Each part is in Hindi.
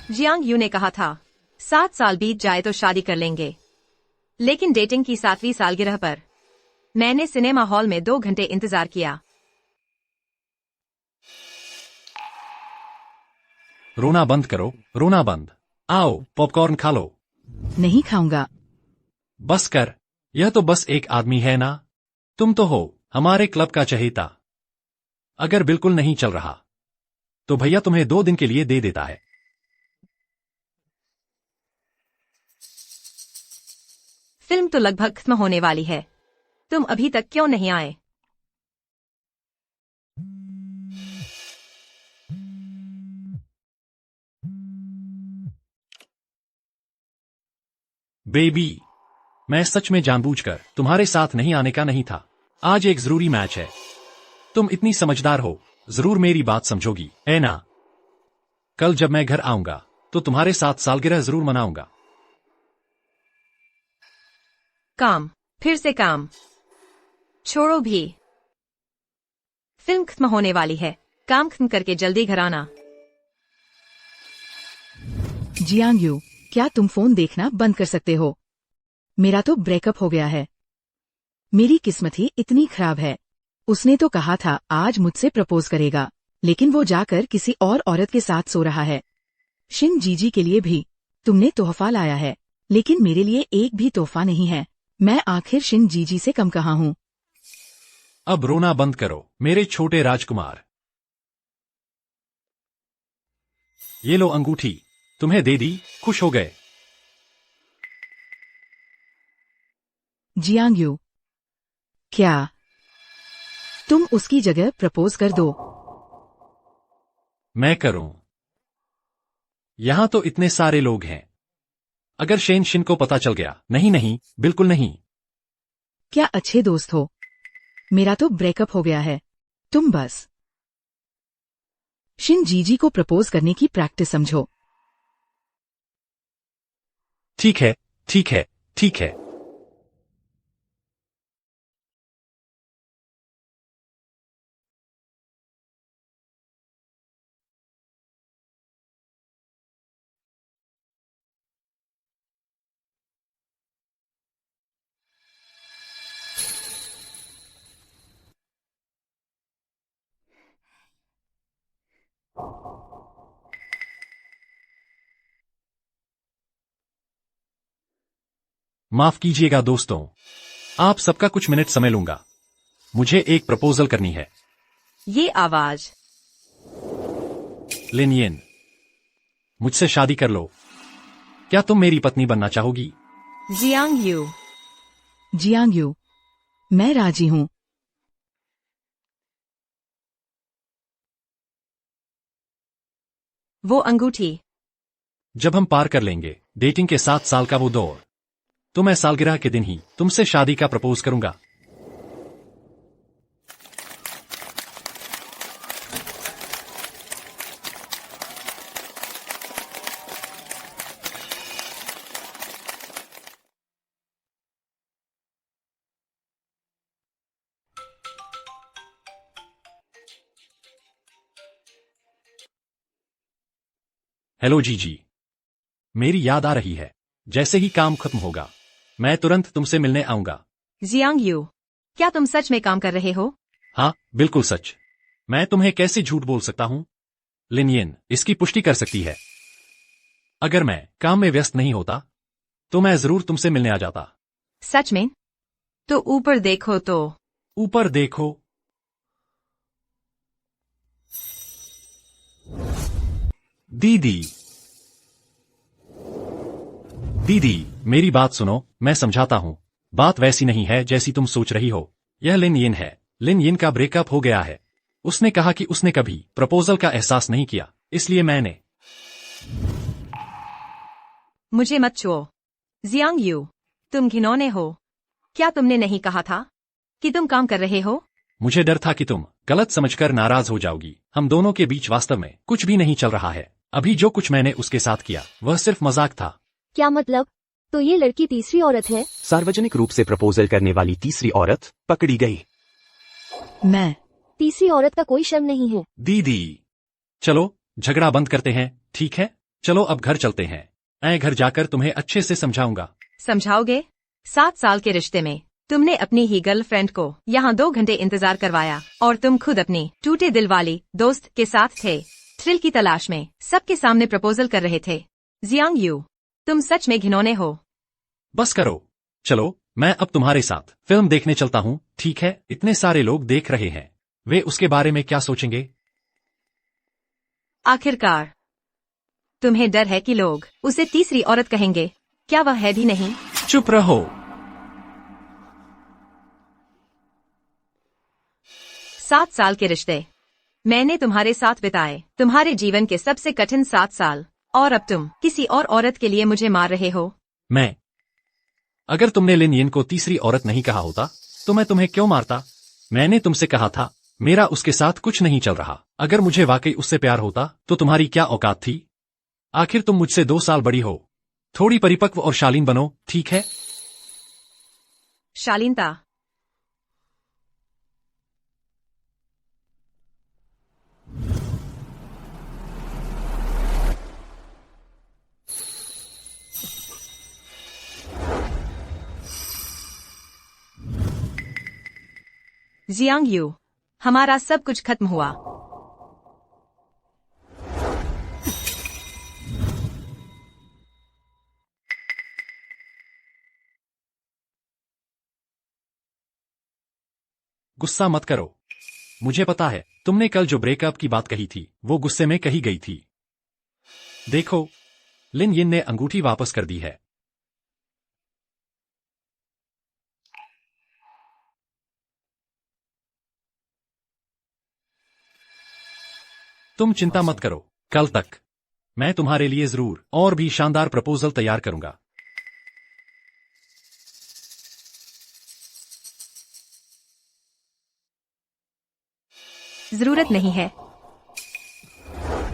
जियांग यू ने कहा था 7 साल बीत जाए तो शादी कर लेंगे, लेकिन डेटिंग की 7वीं सालगिरह पर मैंने सिनेमा हॉल में 2 घंटे इंतजार किया। रोना बंद करो, रोना बंद। आओ पॉपकॉर्न खा लो। नहीं खाऊंगा। बस कर, यह तो बस एक आदमी है ना। तुम तो हो हमारे क्लब का चहेता। अगर बिल्कुल नहीं चल रहा तो भैया तुम्हें 2 दिन के लिए दे देता है। फिल्म तो लगभग खत्म होने वाली है, तुम अभी तक क्यों नहीं आए? बेबी, मैं सच में जानबूझकर तुम्हारे साथ नहीं आने का नहीं था। आज एक जरूरी मैच है। तुम इतनी समझदार हो, जरूर मेरी बात समझोगी, है ना? कल जब मैं घर आऊंगा तो तुम्हारे साथ सालगिरह जरूर मनाऊंगा। काम, फिर से काम। छोड़ो भी, फिल्म खत्म होने वाली है, काम खत्म करके जल्दी घर आना। जियांग यू, क्या तुम फोन देखना बंद कर सकते हो? मेरा तो ब्रेकअप हो गया है। मेरी किस्मत ही इतनी खराब है। उसने तो कहा था आज मुझसे प्रपोज करेगा, लेकिन वो जाकर किसी और औरत के साथ सो रहा है। शिन जीजी के लिए भी तुमने तोहफा लाया है, लेकिन मेरे लिए एक भी तोहफा नहीं है। मैं आखिर शिन जीजी से कम कहाँ हूँ? अब रोना बंद करो मेरे छोटे राजकुमार। ये लो अंगूठी, तुम्हें दे दी, खुश हो गए? जियांग यू, क्या तुम उसकी जगह प्रपोज कर दो? मैं करूं? यहां तो इतने सारे लोग हैं। अगर शेन शिन को पता चल गया? नहीं नहीं, बिल्कुल नहीं। क्या अच्छे दोस्त हो। मेरा तो ब्रेकअप हो गया है। तुम बस शिन जीजी को प्रपोज करने की प्रैक्टिस समझो। ठीक है, ठीक है, ठीक है। माफ कीजिएगा दोस्तों, आप सबका कुछ मिनट समय लूंगा। मुझे एक प्रपोजल करनी है। ये आवाज। लिन येन, मुझसे शादी कर लो। क्या तुम मेरी पत्नी बनना चाहोगी? जियांग यू, जियांग यू, मैं राजी हूँ। वो अंगूठी। जब हम पार कर लेंगे डेटिंग के 7 साल का वो दौर, तो मैं सालगिरह के दिन ही तुमसे शादी का प्रपोज करूंगा। हेलो जीजी, मेरी याद आ रही है। जैसे ही काम खत्म होगा मैं तुरंत तुमसे मिलने आऊंगा। जियांग यू, क्या तुम सच में काम कर रहे हो? हाँ, बिल्कुल सच। मैं तुम्हें कैसे झूठ बोल सकता हूँ? लिन येन इसकी पुष्टि कर सकती है। अगर मैं काम में व्यस्त नहीं होता तो मैं जरूर तुमसे मिलने आ जाता। सच में? तो ऊपर देखो तो। ऊपर देखो। दीदी, दीदी मेरी बात सुनो, मैं समझाता हूँ। बात वैसी नहीं है जैसी तुम सोच रही हो। यह लिन येन है। लिन येन का ब्रेकअप हो गया है। उसने कहा कि उसने कभी प्रपोजल का एहसास नहीं किया, इसलिए मैंने। मुझे मत छुओ। जियांग यू, तुम घिनौने हो। क्या तुमने नहीं कहा था कि तुम काम कर रहे हो? मुझे डर था कि तुम गलत समझकर नाराज हो जाओगी। हम दोनों के बीच वास्तव में कुछ भी नहीं चल रहा है। अभी जो कुछ मैंने उसके साथ किया वह सिर्फ मजाक था। क्या मतलब? तो ये लड़की तीसरी औरत है? सार्वजनिक रूप से प्रपोजल करने वाली तीसरी औरत पकड़ी गई। मैं तीसरी औरत का कोई शर्म नहीं है। दीदी, चलो झगड़ा बंद करते हैं, ठीक है? चलो अब घर चलते हैं। मैं घर जाकर तुम्हें अच्छे से समझाऊंगा। समझाओगे? 7 साल के रिश्ते में तुमने अपनी ही गर्लफ्रेंड को यहाँ 2 घंटे इंतजार करवाया और तुम खुद अपनी टूटे दिल वाली दोस्त के साथ थे, थ्रिल की तलाश में सबके सामने प्रपोजल कर रहे थे। जियांग यू, तुम सच में घिनौने हो। बस करो, चलो मैं अब तुम्हारे साथ फिल्म देखने चलता हूँ, ठीक है? इतने सारे लोग देख रहे हैं, वे उसके बारे में क्या सोचेंगे? आखिरकार तुम्हें डर है कि लोग उसे तीसरी औरत कहेंगे, क्या वह है भी नहीं? चुप रहो। 7 साल के रिश्ते मैंने तुम्हारे साथ बिताए, तुम्हारे जीवन के सबसे कठिन 7 साल, और अब तुम किसी और औरत के लिए मुझे मार रहे हो। मैं अगर तुमने लिन यिन को तीसरी औरत नहीं कहा होता तो मैं तुम्हें क्यों मारता? मैंने तुमसे कहा था मेरा उसके साथ कुछ नहीं चल रहा। अगर मुझे वाकई उससे प्यार होता तो तुम्हारी क्या औकात थी? आखिर तुम मुझसे 2 साल बड़ी हो। थोड़ी परिपक्व और शालीन बनो, ठीक है? शालीनता? जियांग यू, हमारा सब कुछ खत्म हुआ। गुस्सा मत करो। मुझे पता है तुमने कल जो ब्रेकअप की बात कही थी वो गुस्से में कही गई थी। देखो, लिन यिन ने अंगूठी वापस कर दी है। तुम चिंता मत करो, कल तक मैं तुम्हारे लिए जरूर और भी शानदार प्रपोजल तैयार करूंगा। जरूरत नहीं है।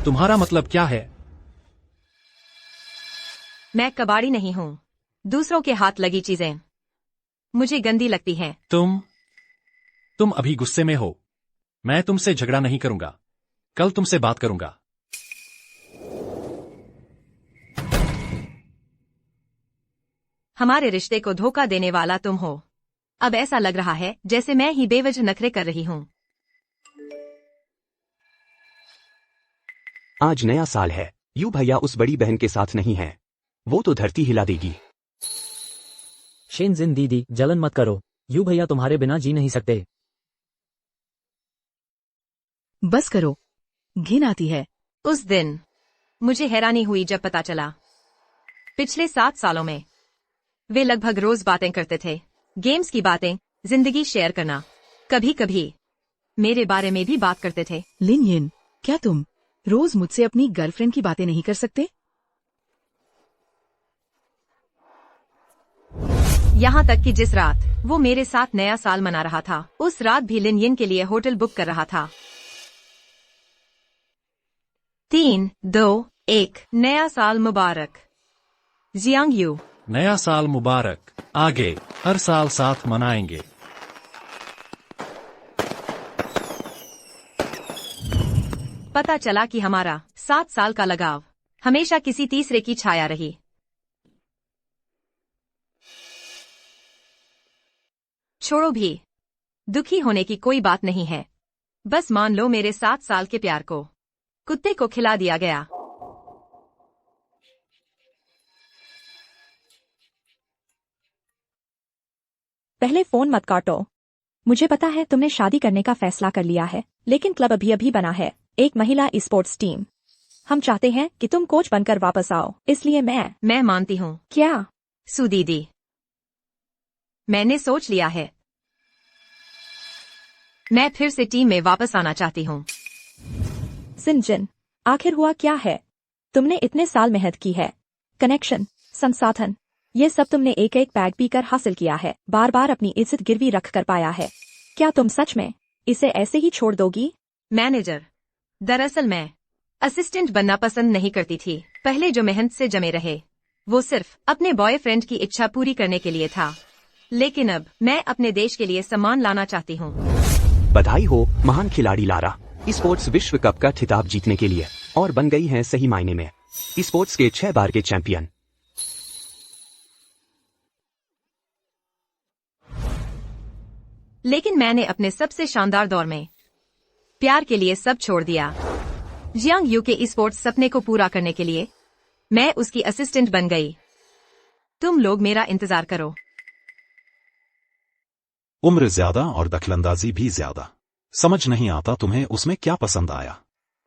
तुम्हारा मतलब क्या है? मैं कबाड़ी नहीं हूँ। दूसरों के हाथ लगी चीजें मुझे गंदी लगती हैं। तुम अभी गुस्से में हो। मैं तुमसे झगड़ा नहीं करूंगा, कल तुमसे बात करूंगा। हमारे रिश्ते को धोखा देने वाला तुम हो। अब ऐसा लग रहा है जैसे मैं ही बेवजह नखरे कर रही हूँ। आज नया साल है। यू भैया उस बड़ी बहन के साथ नहीं है, वो तो धरती हिला देगी। शेनजिन दीदी, जलन मत करो। यू भैया तुम्हारे बिना जी नहीं सकते। बस करो, घिन आती है। उस दिन मुझे हैरानी हुई जब पता चला पिछले 7 सालों में वे लगभग रोज बातें करते थे। गेम्स की बातें, जिंदगी शेयर करना, कभी कभी मेरे बारे में भी बात करते थे। लिन यिन, क्या तुम रोज मुझसे अपनी गर्लफ्रेंड की बातें नहीं कर सकते? यहाँ तक कि जिस रात वो मेरे साथ नया साल मना रहा था, उस रात भी लिन यिन के लिए होटल बुक कर रहा था। 3, 2, 1 नया साल मुबारक। जियांग यू, नया साल मुबारक। आगे हर साल साथ मनाएंगे। पता चला कि हमारा 7 साल का लगाव हमेशा किसी तीसरे की छाया रही। छोड़ो भी, दुखी होने की कोई बात नहीं है। बस मान लो मेरे 7 साल के प्यार को कुत्ते को खिला दिया गया। पहले फोन मत काटो। मुझे पता है तुमने शादी करने का फैसला कर लिया है, लेकिन क्लब अभी अभी बना है, एक महिला स्पोर्ट्स टीम। हम चाहते हैं कि तुम कोच बनकर वापस आओ, इसलिए मैं मानती हूँ। क्या? सु दीदी, मैंने सोच लिया है। मैं फिर से टीम में वापस आना चाहती हूँ। सिंजन, आखिर हुआ क्या है? तुमने इतने साल मेहनत की है, कनेक्शन, संसाधन, ये सब तुमने एक एक पैग पीकर हासिल किया है, बार बार अपनी इज्जत गिरवी रख कर पाया है। क्या तुम सच में इसे ऐसे ही छोड़ दोगी? मैनेजर, दरअसल मैं असिस्टेंट बनना पसंद नहीं करती थी। पहले जो मेहनत से जमे रहे वो सिर्फ अपने बॉयफ्रेंड की इच्छा पूरी करने के लिए था, लेकिन अब मैं अपने देश के लिए सम्मान लाना चाहती हूँ। बधाई हो महान खिलाड़ी लारा, स्पोर्ट्स विश्व कप का खिताब जीतने के लिए, और बन गई हैं सही मायने में स्पोर्ट्स के 6 बार के चैंपियन। लेकिन मैंने अपने सबसे शानदार दौर में प्यार के लिए सब छोड़ दिया। जियांग यू के स्पोर्ट्स सपने को पूरा करने के लिए मैं उसकी असिस्टेंट बन गई। तुम लोग मेरा इंतजार करो। उम्र ज्यादा और दखलंदाजी भी ज्यादा। समझ नहीं आता तुम्हें उसमें क्या पसंद आया।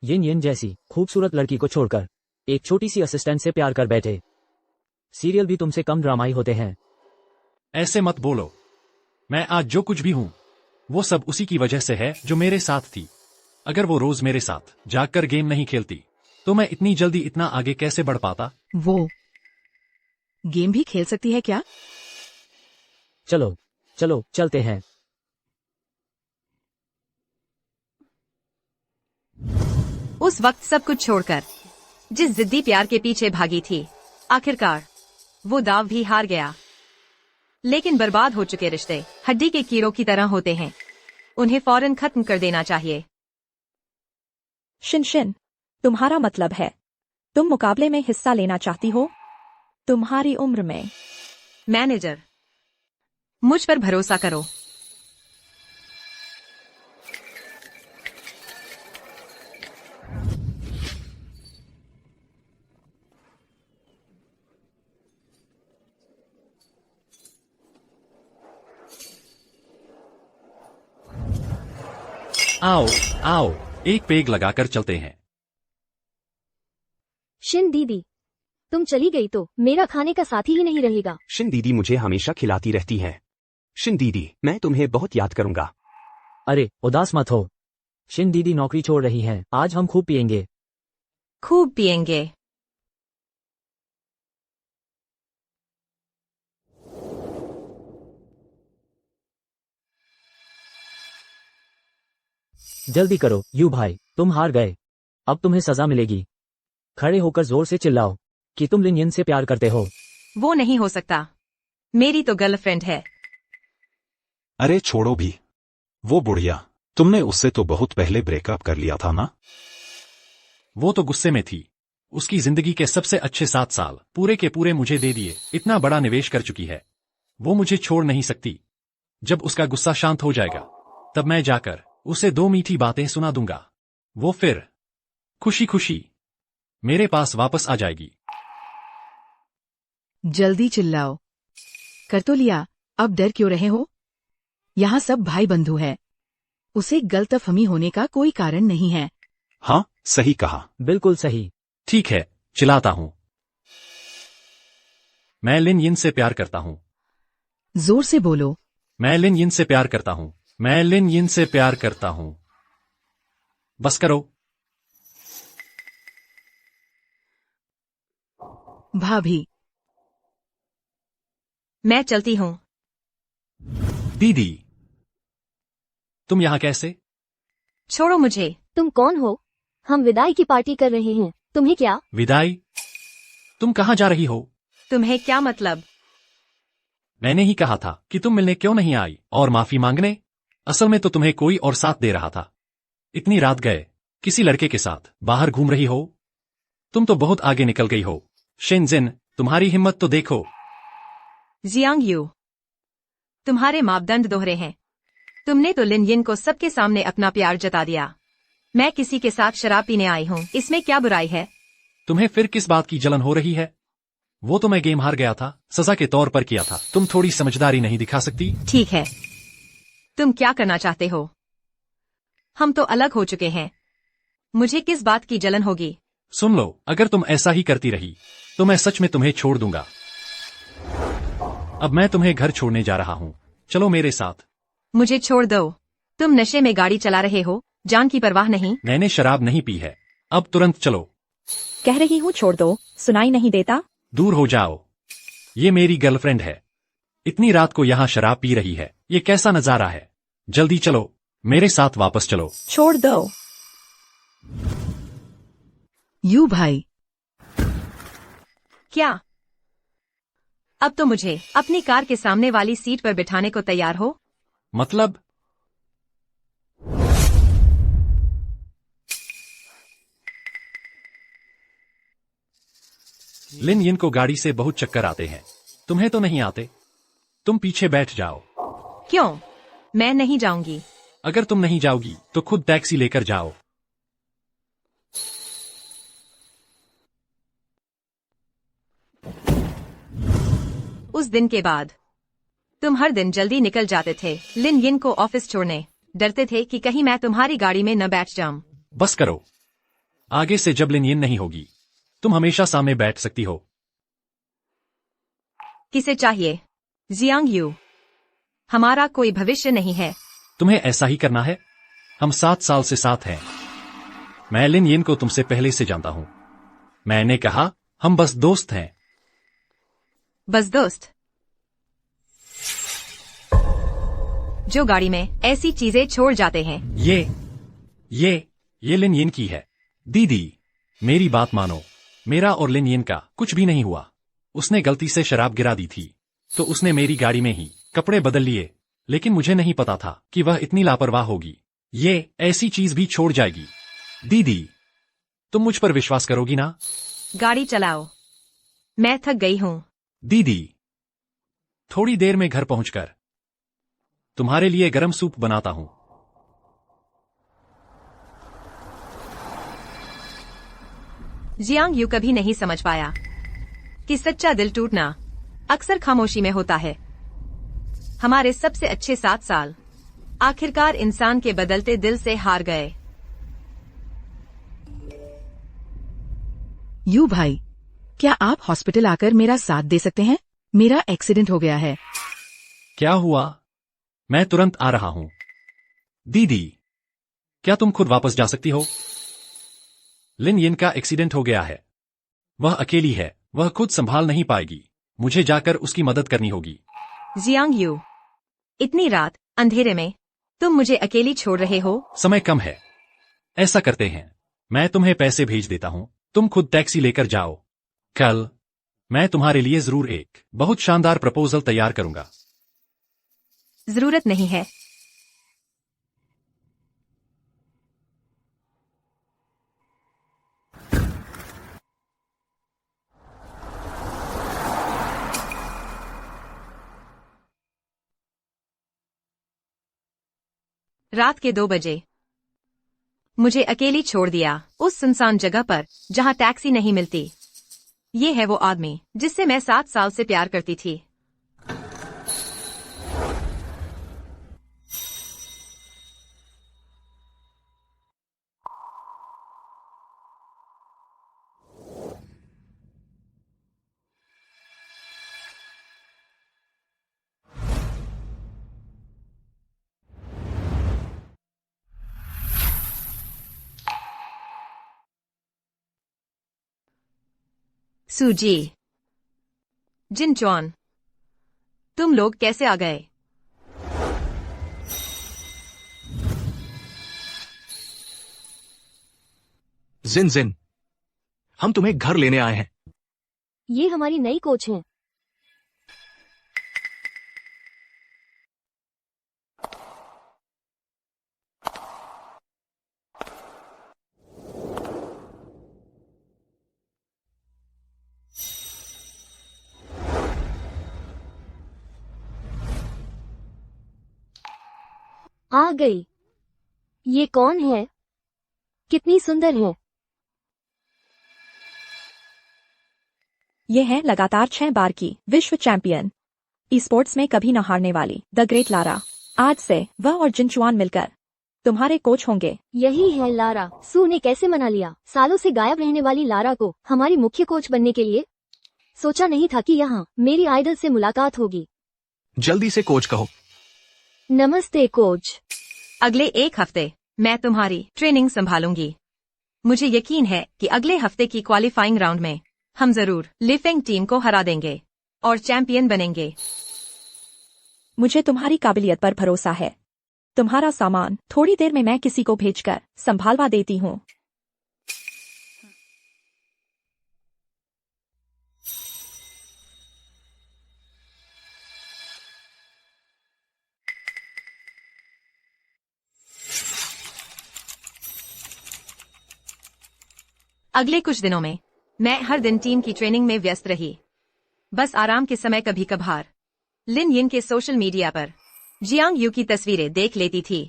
यिन यिन जैसी खूबसूरत लड़की को छोड़कर एक छोटी सी असिस्टेंट से प्यार कर बैठे। सीरियल भी तुमसे कम ड्रामाई होते हैं। ऐसे मत बोलो। मैं आज जो कुछ भी हूं वो सब उसी की वजह से है जो मेरे साथ थी। अगर वो रोज मेरे साथ जागकर गेम नहीं खेलती तो मैं इतनी जल्दी इतना आगे कैसे बढ़ पाता। वो गेम भी खेल सकती है क्या? चलो चलो चलते हैं। उस वक्त सब कुछ छोड़कर जिस जिद्दी प्यार के पीछे भागी थी, आखिरकार वो दाव भी हार गया। लेकिन बर्बाद हो चुके रिश्ते हड्डी के कीड़ों की तरह होते हैं, उन्हें फौरन खत्म कर देना चाहिए। शिन शिन, तुम्हारा मतलब है तुम मुकाबले में हिस्सा लेना चाहती हो? तुम्हारी उम्र में। मैनेजर, मुझ पर भरोसा करो। आओ आओ, एक पेग लगाकर चलते हैं। शिन दीदी, तुम चली गई तो मेरा खाने का साथी ही नहीं रहेगा। शिन दीदी मुझे हमेशा खिलाती रहती है। शिन दीदी, मैं तुम्हें बहुत याद करूंगा। अरे उदास मत हो। शिन दीदी नौकरी छोड़ रही हैं। आज हम खूब पिएंगे। खूब पिएंगे। जल्दी करो यू भाई, तुम हार गए। अब तुम्हें सजा मिलेगी। खड़े होकर जोर से चिल्लाओ कि तुम लिन यिन से प्यार करते हो। वो नहीं हो सकता, मेरी तो गर्लफ्रेंड है। अरे छोड़ो भी। वो बुढ़िया, तुमने उससे तो बहुत पहले ब्रेकअप कर लिया था ना। वो तो गुस्से में थी। उसकी जिंदगी के सबसे अच्छे 7 साल पूरे के पूरे मुझे दे दिए। इतना बड़ा निवेश कर चुकी है, वो मुझे छोड़ नहीं सकती। जब उसका गुस्सा शांत हो जाएगा तब मैं जाकर उसे 2 मीठी बातें सुना दूंगा। वो फिर खुशी खुशी मेरे पास वापस आ जाएगी। जल्दी चिल्लाओ। कर तो लिया, अब डर क्यों रहे हो? यहाँ सब भाई बंधु है। उसे गलतफहमी होने का कोई कारण नहीं है। हाँ, सही कहा। बिल्कुल सही। ठीक है, चिल्लाता हूं। मैं लिन यिन से प्यार करता हूं। जोर से बोलो। मैं लिन यिन से प्यार करता हूं। मैं लिन यिन से प्यार करता हूं। बस करो। भाभी, मैं चलती हूँ। दीदी, तुम यहां कैसे? छोड़ो मुझे। तुम कौन हो? हम विदाई की पार्टी कर रहे हैं, तुम्हें क्या? विदाई? तुम कहां जा रही हो? तुम्हें क्या मतलब? मैंने ही कहा था कि तुम मिलने क्यों नहीं आई और माफी मांगने। असल में तो तुम्हें कोई और साथ दे रहा था। इतनी रात गए किसी लड़के के साथ बाहर घूम रही हो। तुम तो बहुत आगे निकल गई हो। शिनजिन, तुम्हारी हिम्मत तो देखो। जियांग यू, तुम्हारे मापदंड दोहरे हैं। तुमने तो लिन यिन को सबके सामने अपना प्यार जता दिया। मैं किसी के साथ शराब पीने आई हूँ, इसमें क्या बुराई है? तुम्हें फिर किस बात की जलन हो रही है? वो तो मैं गेम हार गया था, सजा के तौर पर किया था। तुम थोड़ी समझदारी नहीं दिखा सकती? ठीक है, तुम क्या करना चाहते हो? हम तो अलग हो चुके हैं, मुझे किस बात की जलन होगी? सुन लो, अगर तुम ऐसा ही करती रही तो मैं सच में तुम्हें छोड़ दूंगा। अब मैं तुम्हें घर छोड़ने जा रहा हूँ, चलो मेरे साथ। मुझे छोड़ दो। तुम नशे में गाड़ी चला रहे हो, जान की परवाह नहीं। मैंने शराब नहीं पी है, अब तुरंत चलो। कह रही हूँ छोड़ दो, सुनाई नहीं देता? दूर हो जाओ, ये मेरी गर्लफ्रेंड है। इतनी रात को यहाँ शराब पी रही है, ये कैसा नजारा है? जल्दी चलो, मेरे साथ वापस चलो। छोड़ दो। यू भाई, क्या? अब तो मुझे अपनी कार के सामने वाली सीट पर बिठाने को तैयार हो? मतलब? लिन यिन को गाड़ी से बहुत चक्कर आते हैं, तुम्हें तो नहीं आते? तुम पीछे बैठ जाओ। क्यों? मैं नहीं जाऊंगी। अगर तुम नहीं जाओगी तो खुद टैक्सी लेकर जाओ। उस दिन के बाद तुम हर दिन जल्दी निकल जाते थे लिन यिन को ऑफिस छोड़ने। डरते थे कि कहीं मैं तुम्हारी गाड़ी में न बैठ जाऊं। बस करो। आगे से जब लिन यिन नहीं होगी, तुम हमेशा सामने बैठ सकती हो। किसे चाहिए? Jiang Yu. हमारा कोई भविष्य नहीं है। तुम्हें ऐसा ही करना है? हम 7 साल से साथ हैं। मैं लिन यिन को तुमसे पहले से जानता हूं। मैंने कहा हम बस दोस्त हैं। बस दोस्त? जो गाड़ी में ऐसी चीजें छोड़ जाते हैं। ये लिन यिन की है। दीदी, मेरी बात मानो। मेरा और लिन यिन का कुछ भी नहीं हुआ। उसने गलती से शराब गिरा दी थी, तो उसने मेरी गाड़ी में ही कपड़े बदल लिए, लेकिन मुझे नहीं पता था कि वह इतनी लापरवाह होगी। ये ऐसी चीज भी छोड़ जाएगी। दीदी, तुम मुझ पर विश्वास करोगी ना? गाड़ी चलाओ, मैं थक गई हूं। दीदी, थोड़ी देर में घर पहुंचकर तुम्हारे लिए गरम सूप बनाता हूं। जियांग यू कभी नहीं समझ पाया कि सच्चा दिल टूटना अक्सर खामोशी में होता है। हमारे सबसे अच्छे 7 साल आखिरकार इंसान के बदलते दिल से हार गए। यू भाई, क्या आप हॉस्पिटल आकर मेरा साथ दे सकते हैं? मेरा एक्सीडेंट हो गया है। क्या हुआ? मैं तुरंत आ रहा हूं। दीदी, क्या तुम खुद वापस जा सकती हो? लिन यिन का एक्सीडेंट हो गया है। वह अकेली है, वह खुद संभाल नहीं पाएगी। मुझे जाकर उसकी मदद करनी होगी। जियांग यू, इतनी रात अंधेरे में तुम मुझे अकेली छोड़ रहे हो? समय कम है। ऐसा करते हैं, मैं तुम्हें पैसे भेज देता हूं, तुम खुद टैक्सी लेकर जाओ। कल मैं तुम्हारे लिए जरूर एक बहुत शानदार प्रपोजल तैयार करूंगा। जरूरत नहीं है। रात के 2 बजे मुझे अकेली छोड़ दिया उस सुनसान जगह पर जहां टैक्सी नहीं मिलती। ये है वो आदमी जिससे मैं 7 साल से प्यार करती थी। सूजी, जिनचॉन, तुम लोग कैसे आ गए? जिन जिन, हम तुम्हें घर लेने आए हैं। ये हमारी नई कोच हैं। आ गई। ये कौन है? कितनी सुंदर है। ये है लगातार 6 बार की विश्व चैंपियन, स्पोर्ट्स में कभी न हारने वाली द ग्रेट लारा। आज से वह और जिनचुआन मिलकर तुम्हारे कोच होंगे। यही है लारा। सू ने कैसे मना लिया सालों से गायब रहने वाली लारा को हमारी मुख्य कोच बनने के लिए। सोचा नहीं था कि यहाँ मेरी आइडल से मुलाकात होगी। जल्दी से कोच कहो। नमस्ते कोच। अगले 1 हफ्ते मैं तुम्हारी ट्रेनिंग संभालूंगी। मुझे यकीन है कि अगले हफ्ते की क्वालिफाइंग राउंड में हम जरूर लिफेंग टीम को हरा देंगे और चैंपियन बनेंगे। मुझे तुम्हारी काबिलियत पर भरोसा है। तुम्हारा सामान थोड़ी देर में मैं किसी को भेजकर संभालवा देती हूँ। अगले कुछ दिनों में मैं हर दिन टीम की ट्रेनिंग में व्यस्त रही, बस आराम के समय कभी कभार लिन यिन के सोशल मीडिया पर जियांग यू की तस्वीरें देख लेती थी।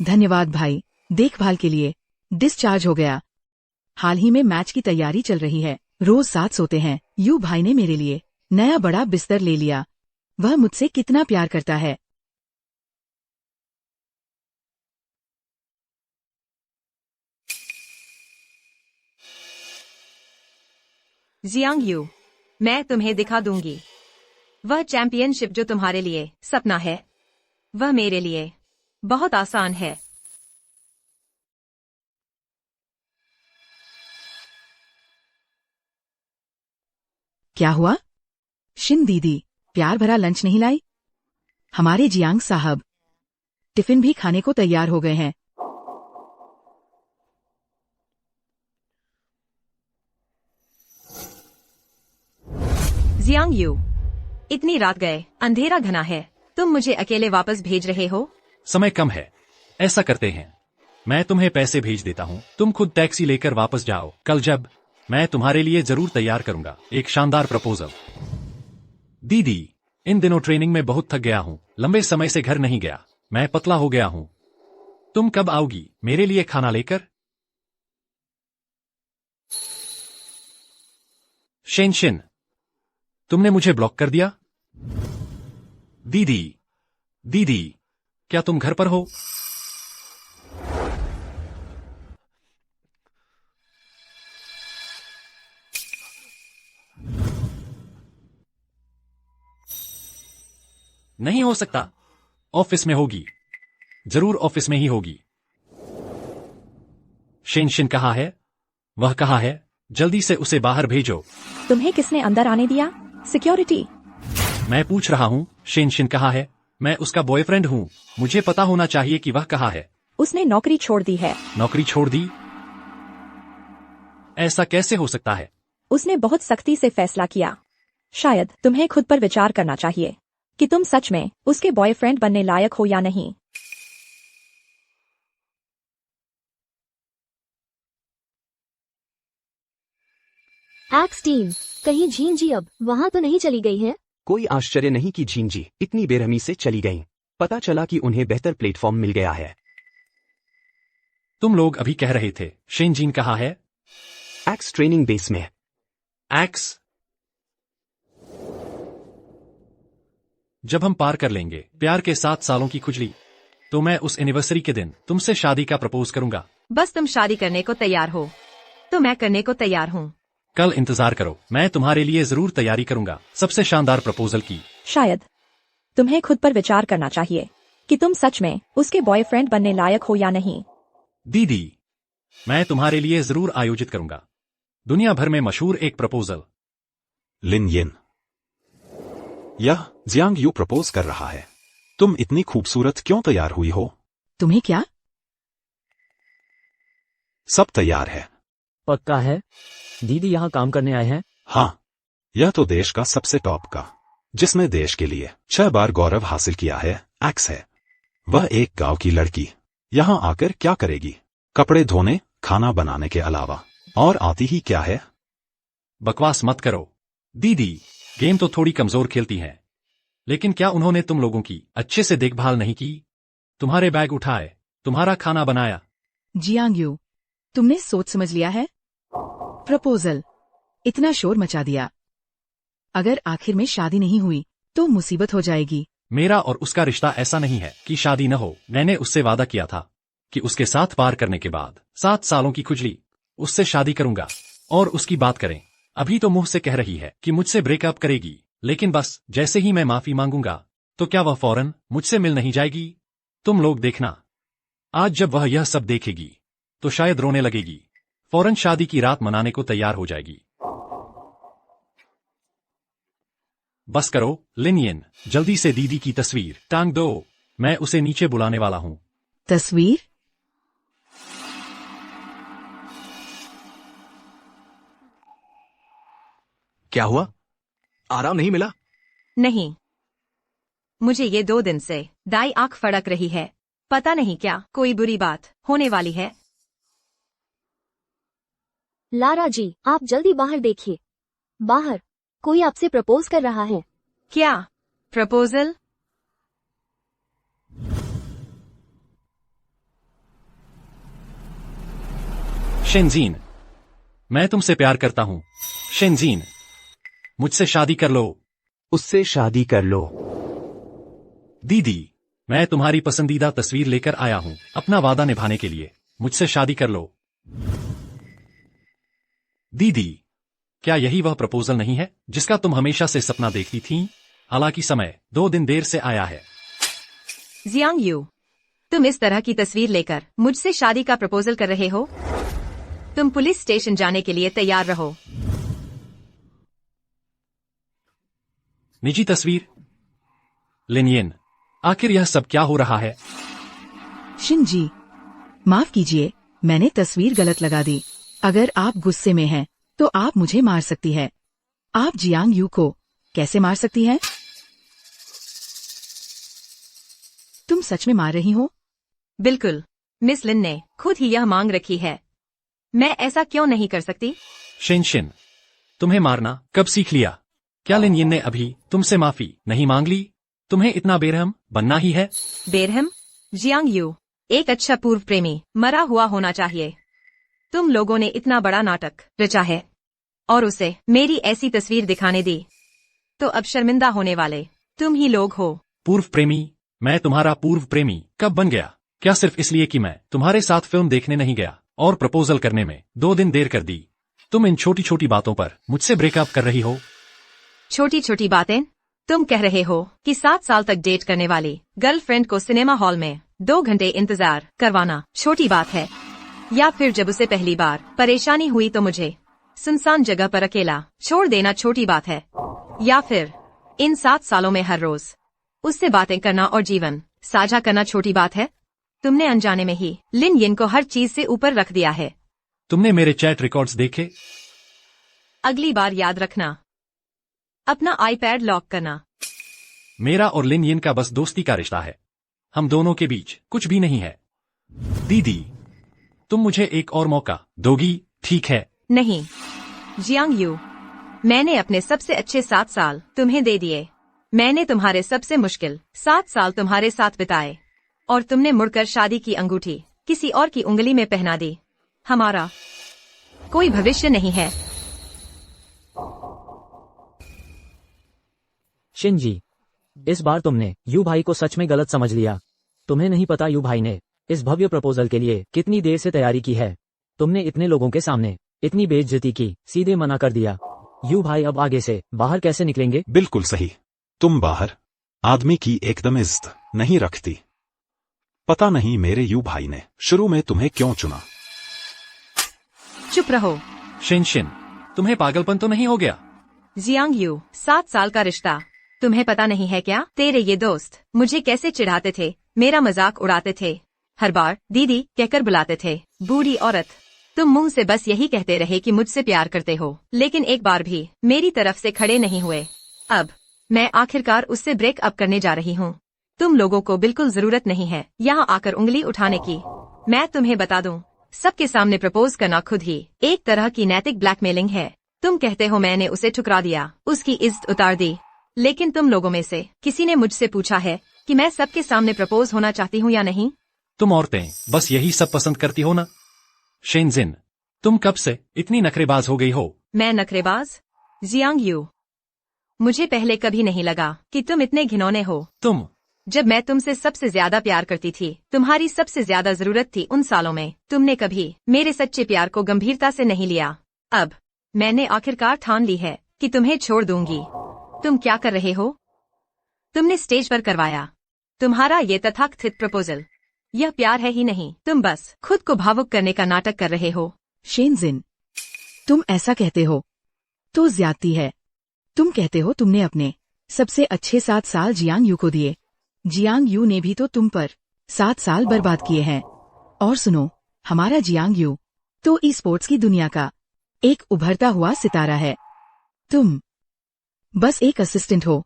धन्यवाद भाई, देखभाल के लिए। डिस्चार्ज हो गया। हाल ही में मैच की तैयारी चल रही है, रोज साथ सोते हैं। यू भाई ने मेरे लिए नया बड़ा बिस्तर ले लिया। वह मुझसे कितना प्यार करता है। जियांग यू, मैं तुम्हें दिखा दूंगी वह चैंपियनशिप जो तुम्हारे लिए सपना है, वह मेरे लिए बहुत आसान है। क्या हुआ? शिन दीदी प्यार भरा लंच नहीं लाई? हमारे जियांग साहब टिफिन भी खाने को तैयार हो गए हैं। जियांग यू, इतनी रात गए, अंधेरा घना है, तुम मुझे अकेले वापस भेज रहे हो? समय कम है, ऐसा करते हैं, मैं तुम्हें पैसे भेज देता हूँ, तुम खुद टैक्सी लेकर वापस जाओ। कल जब मैं तुम्हारे लिए जरूर तैयार करूंगा एक शानदार प्रपोजल। दीदी, इन दिनों ट्रेनिंग में बहुत थक गया हूँ, लंबे समय से घर नहीं गया, मैं पतला हो गया हूँ। तुम कब आओगी मेरे लिए खाना लेकर? शेन शिन, तुमने मुझे ब्लॉक कर दिया? दीदी, दीदी, क्या तुम घर पर हो? नहीं हो सकता, ऑफिस में होगी, जरूर ऑफिस में ही होगी। शेन शिन कहाँ है? वह कहाँ है? जल्दी से उसे बाहर भेजो। तुम्हें किसने अंदर आने दिया? सिक्योरिटी। मैं पूछ रहा हूँ, शेन शिन कहाँ है? मैं उसका बॉयफ्रेंड हूँ, मुझे पता होना चाहिए कि वह कहाँ है। उसने नौकरी छोड़ दी है। नौकरी छोड़ दी? ऐसा कैसे हो सकता है? उसने बहुत सख्ती से फैसला किया। शायद तुम्हें खुद पर विचार करना चाहिए कि तुम सच में उसके बॉयफ्रेंड बनने लायक हो या नहीं। एक्स टीम, कहीं झींझी अब वहाँ तो नहीं चली गई है? कोई आश्चर्य नहीं कि झींझी इतनी बेरहमी से चली गईं। पता चला कि उन्हें बेहतर प्लेटफॉर्म मिल गया है। तुम लोग अभी कह रहे थे शेन जीन कहाँ है? एक्स ट्रेनिंग बेस में। एक्स? जब हम पार कर लेंगे प्यार के 7 सालों की खुजली, तो मैं उस एनिवर्सरी के दिन तुमसे शादी का प्रपोज करूंगा। बस तुम शादी करने को तैयार हो तो मैं करने को तैयार हूँ। कल इंतजार करो, मैं तुम्हारे लिए जरूर तैयारी करूंगा सबसे शानदार प्रपोजल की। शायद तुम्हें खुद पर विचार करना चाहिए कि तुम सच में उसके बॉयफ्रेंड बनने लायक हो या नहीं। दीदी, मैं तुम्हारे लिए जरूर आयोजित करूंगा दुनिया भर में मशहूर एक प्रपोजल। लिन यिन, यह जियांग यू प्रपोज कर रहा है। तुम इतनी खूबसूरत क्यों तैयार हुई हो? तुम्हें क्या? सब तैयार है। पक्का है? दीदी यहाँ काम करने आए हैं? हाँ, यह तो देश का सबसे टॉप का, जिसने देश के लिए 6 बार गौरव हासिल किया है, एक्स है। वह एक गांव की लड़की यहाँ आकर क्या करेगी? कपड़े धोने, खाना बनाने के अलावा और आती ही क्या है? बकवास मत करो दीदी, गेम तो थोड़ी कमजोर खेलती है, लेकिन क्या उन्होंने तुम लोगों की अच्छे से देखभाल नहीं की? तुम्हारे बैग उठाए, तुम्हारा खाना बनाया। जियांग यू, तुमने सोच समझ लिया है? प्रपोजल, इतना शोर मचा दिया। अगर आखिर में शादी नहीं हुई तो मुसीबत हो जाएगी। मेरा और उसका रिश्ता ऐसा नहीं है कि शादी न हो। मैंने उससे वादा किया था कि उसके साथ पार करने के बाद 7 सालों की खुजली, उससे शादी करूंगा। और उसकी बात करें, अभी तो मुंह से कह रही है कि मुझसे ब्रेकअप करेगी, लेकिन बस जैसे ही मैं माफी मांगूंगा तो क्या वह फौरन मुझसे मिल नहीं जाएगी? तुम लोग देखना, आज जब वह यह सब देखेगी तो शायद रोने लगेगी, फौरन शादी की रात मनाने को तैयार हो जाएगी। बस करो लिन यिन, जल्दी से दीदी की तस्वीर टांग दो, मैं उसे नीचे बुलाने वाला हूँ। तस्वीर? क्या हुआ? आराम नहीं मिला? नहीं, मुझे ये 2 दिन से दाई आंख फड़क रही है, पता नहीं क्या कोई बुरी बात होने वाली है। लारा जी, आप जल्दी बाहर देखिए। बाहर कोई आपसे प्रपोज कर रहा है। क्या प्रपोजल? शेनजीन, मैं तुमसे प्यार करता हूं। शेनजीन, मुझसे शादी कर लो। उससे शादी कर लो। दीदी, मैं तुम्हारी पसंदीदा तस्वीर लेकर आया हूं अपना वादा निभाने के लिए। मुझसे शादी कर लो। दीदी, क्या यही वह प्रपोजल नहीं है जिसका तुम हमेशा से सपना देखती थीं? हालांकि समय 2 दिन देर से आया है। जियांग यू, तुम इस तरह की तस्वीर लेकर मुझसे शादी का प्रपोजल कर रहे हो? तुम पुलिस स्टेशन जाने के लिए तैयार रहो। निजी तस्वीर? लिनियन, आखिर यह सब क्या हो रहा है? शिनजी, माफ कीजिए, मैंने तस्वीर गलत लगा दी। अगर आप गुस्से में हैं, तो आप मुझे मार सकती है। आप जियांग यू को कैसे मार सकती हैं? तुम सच में मार रही हो? बिल्कुल, मिस लिन ने खुद ही यह मांग रखी है। मैं ऐसा क्यों नहीं कर सकती? शिन, तुम्हें मारना कब सीख लिया? क्या लिनियन ने अभी तुमसे माफी नहीं मांग ली? तुम्हें इतना बेरहम बनना ही है? बेरहम? जियांग यू, एक अच्छा पूर्व प्रेमी मरा हुआ होना चाहिए। तुम लोगों ने इतना बड़ा नाटक रचा है और उसे मेरी ऐसी तस्वीर दिखाने दी, तो अब शर्मिंदा होने वाले तुम ही लोग हो। पूर्व प्रेमी? मैं तुम्हारा पूर्व प्रेमी कब बन गया? क्या सिर्फ इसलिए कि मैं तुम्हारे साथ फिल्म देखने नहीं गया और प्रपोजल करने में 2 दिन देर कर दी? तुम इन छोटी छोटी बातों पर मुझसे ब्रेकअप कर रही हो? छोटी छोटी बातें? तुम कह रहे हो कि 7 साल तक डेट करने वाली गर्लफ्रेंड को सिनेमा हॉल में 2 घंटे इंतजार करवाना छोटी बात है? या फिर जब उसे पहली बार परेशानी हुई तो मुझे सुनसान जगह पर अकेला छोड़ देना छोटी बात है? या फिर इन 7 सालों में हर रोज उससे बातें करना और जीवन साझा करना छोटी बात है? तुमने अनजाने में ही लिन यिन को हर चीज से ऊपर रख दिया है। तुमने मेरे चैट रिकॉर्ड्स देखे? अगली बार याद रखना, अपना आईपैड लॉक करना। मेरा और लिन यिन का बस दोस्ती का रिश्ता है, हम दोनों के बीच कुछ भी नहीं है। दीदी, तुम मुझे एक और मौका दोगी, ठीक है? नहीं जियांग यू, मैंने अपने सबसे अच्छे 7 साल तुम्हें दे दिए। मैंने तुम्हारे सबसे मुश्किल 7 साल तुम्हारे साथ बिताए और तुमने मुड़कर शादी की अंगूठी किसी और की उंगली में पहना दी। हमारा कोई भविष्य नहीं है। शिनजी, इस बार तुमने यू भाई को सच में गलत समझ लिया। तुम्हें नहीं पता यू भाई ने इस भव्य प्रपोजल के लिए कितनी देर से तैयारी की है। तुमने इतने लोगों के सामने इतनी बेइज्जती की, सीधे मना कर दिया। यू भाई अब आगे से बाहर कैसे निकलेंगे? बिल्कुल सही। तुम बाहर आदमी की एकदम इज्जत नहीं रखती। पता नहीं मेरे यू भाई ने शुरू में तुम्हें क्यों चुना। चुप रहो। शिन, तुम्हें पागलपन तो नहीं हो गया? जियांग यू, 7 साल का रिश्ता तुम्हें पता नहीं है क्या? तेरे ये दोस्त मुझे कैसे चिढ़ाते थे, मेरा मजाक उड़ाते थे, हर बार दीदी कहकर बुलाते थे। बूढ़ी औरत, तुम मुंह से बस यही कहते रहे कि मुझसे प्यार करते हो, लेकिन एक बार भी मेरी तरफ से खड़े नहीं हुए। अब मैं आखिरकार उससे ब्रेकअप करने जा रही हूँ। तुम लोगों को बिल्कुल जरूरत नहीं है यहाँ आकर उंगली उठाने की। मैं तुम्हें बता दूं, सबके सामने प्रपोज करना खुद ही एक तरह की नैतिक ब्लैकमेलिंग है। तुम कहते हो मैंने उसे ठुकरा दिया, उसकी इज्जत उतार दी, लेकिन तुम लोगों में से किसी ने मुझसे पूछा है कि मैं सबके सामने प्रपोज होना चाहती हूँ या नहीं? तुम औरतें बस यही सब पसंद करती हो ना? शेनजिन, तुम कब से इतनी नखरेबाज हो गई हो? मैं नखरेबाज? जियांग यू, मुझे पहले कभी नहीं लगा कि तुम इतने घिनौने हो। तुम जब मैं तुमसे सबसे ज्यादा प्यार करती थी, तुम्हारी सबसे ज्यादा जरूरत थी, उन सालों में तुमने कभी मेरे सच्चे प्यार को गंभीरता से नहीं लिया। अब मैंने आखिरकार ठान ली है कि तुम्हें छोड़ दूंगी। तुम क्या कर रहे हो? तुमने स्टेज पर करवाया तुम्हारा ये तथाकथित प्रपोजल। यह प्यार है ही नहीं, तुम बस खुद को भावुक करने का नाटक कर रहे हो। शेनजिन, तुम ऐसा कहते हो तो ज्यादती है। तुम कहते हो तुमने अपने सबसे अच्छे 7 साल जियांग यू को दिए। जियांग यू ने भी तो तुम पर 7 साल बर्बाद किए हैं। और सुनो, हमारा जियांग यू तो ई स्पोर्ट्स की दुनिया का एक उभरता हुआ सितारा है। तुम बस एक असिस्टेंट हो।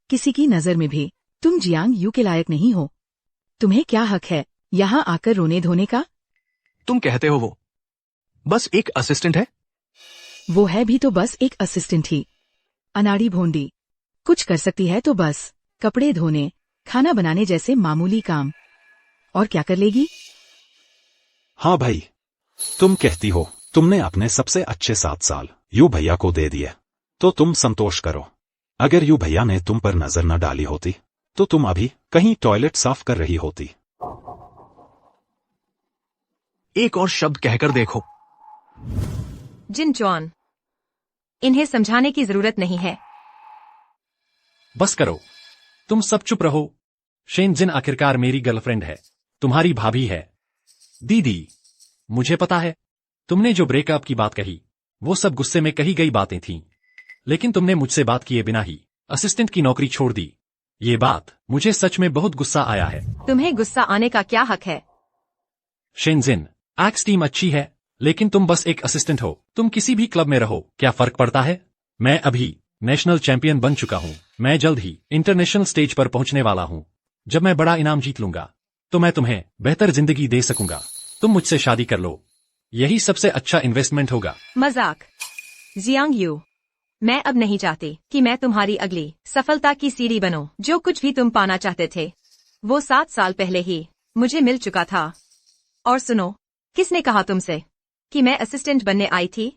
किसी की नजर में भी तुम जियांग यू के लायक नहीं हो। तुम्हें क्या हक है यहाँ आकर रोने धोने का? तुम कहते हो वो बस एक असिस्टेंट है? वो है भी तो बस एक असिस्टेंट ही। अनाड़ी भोंडी। कुछ कर सकती है तो बस कपड़े धोने, खाना बनाने जैसे मामूली काम। और क्या कर लेगी? हाँ भाई, तुम कहती हो तुमने अपने सबसे अच्छे 7 साल यू भैया को दे दिए, तो तुम संतोष करो। अगर यू भैया ने तुम पर नजर न डाली होती तो तुम अभी कहीं टॉयलेट साफ कर रही होती। एक और शब्द कहकर देखो। जिन चौन, इन्हें समझाने की जरूरत नहीं है। बस करो, तुम सब चुप रहो। शेन जिन आखिरकार मेरी गर्लफ्रेंड है, तुम्हारी भाभी है। दीदी, मुझे पता है तुमने जो ब्रेकअप की बात कही वो सब गुस्से में कही गई बातें थीं, लेकिन तुमने मुझसे बात किए बिना ही असिस्टेंट की नौकरी छोड़ दी। ये बात मुझे सच में बहुत गुस्सा आया है। तुम्हें गुस्सा आने का क्या हक है? शेनजिन, एक्स टीम अच्छी है, लेकिन तुम बस एक असिस्टेंट हो। तुम किसी भी क्लब में रहो, क्या फर्क पड़ता है? मैं अभी नेशनल चैंपियन बन चुका हूँ। मैं जल्द ही इंटरनेशनल स्टेज पर पहुंचने वाला हूँ। जब मैं बड़ा इनाम जीत लूंगा तो मैं तुम्हें बेहतर जिंदगी दे सकूंगा। तुम मुझसे शादी कर लो, यही सबसे अच्छा इन्वेस्टमेंट होगा। मजाक। जियांग यू, मैं अब नहीं चाहती कि मैं तुम्हारी अगली सफलता की सीढ़ी बनूं। जो कुछ भी तुम पाना चाहते थे वो 7 साल पहले ही मुझे मिल चुका था। और सुनो, किसने कहा तुमसे कि मैं असिस्टेंट बनने आई थी?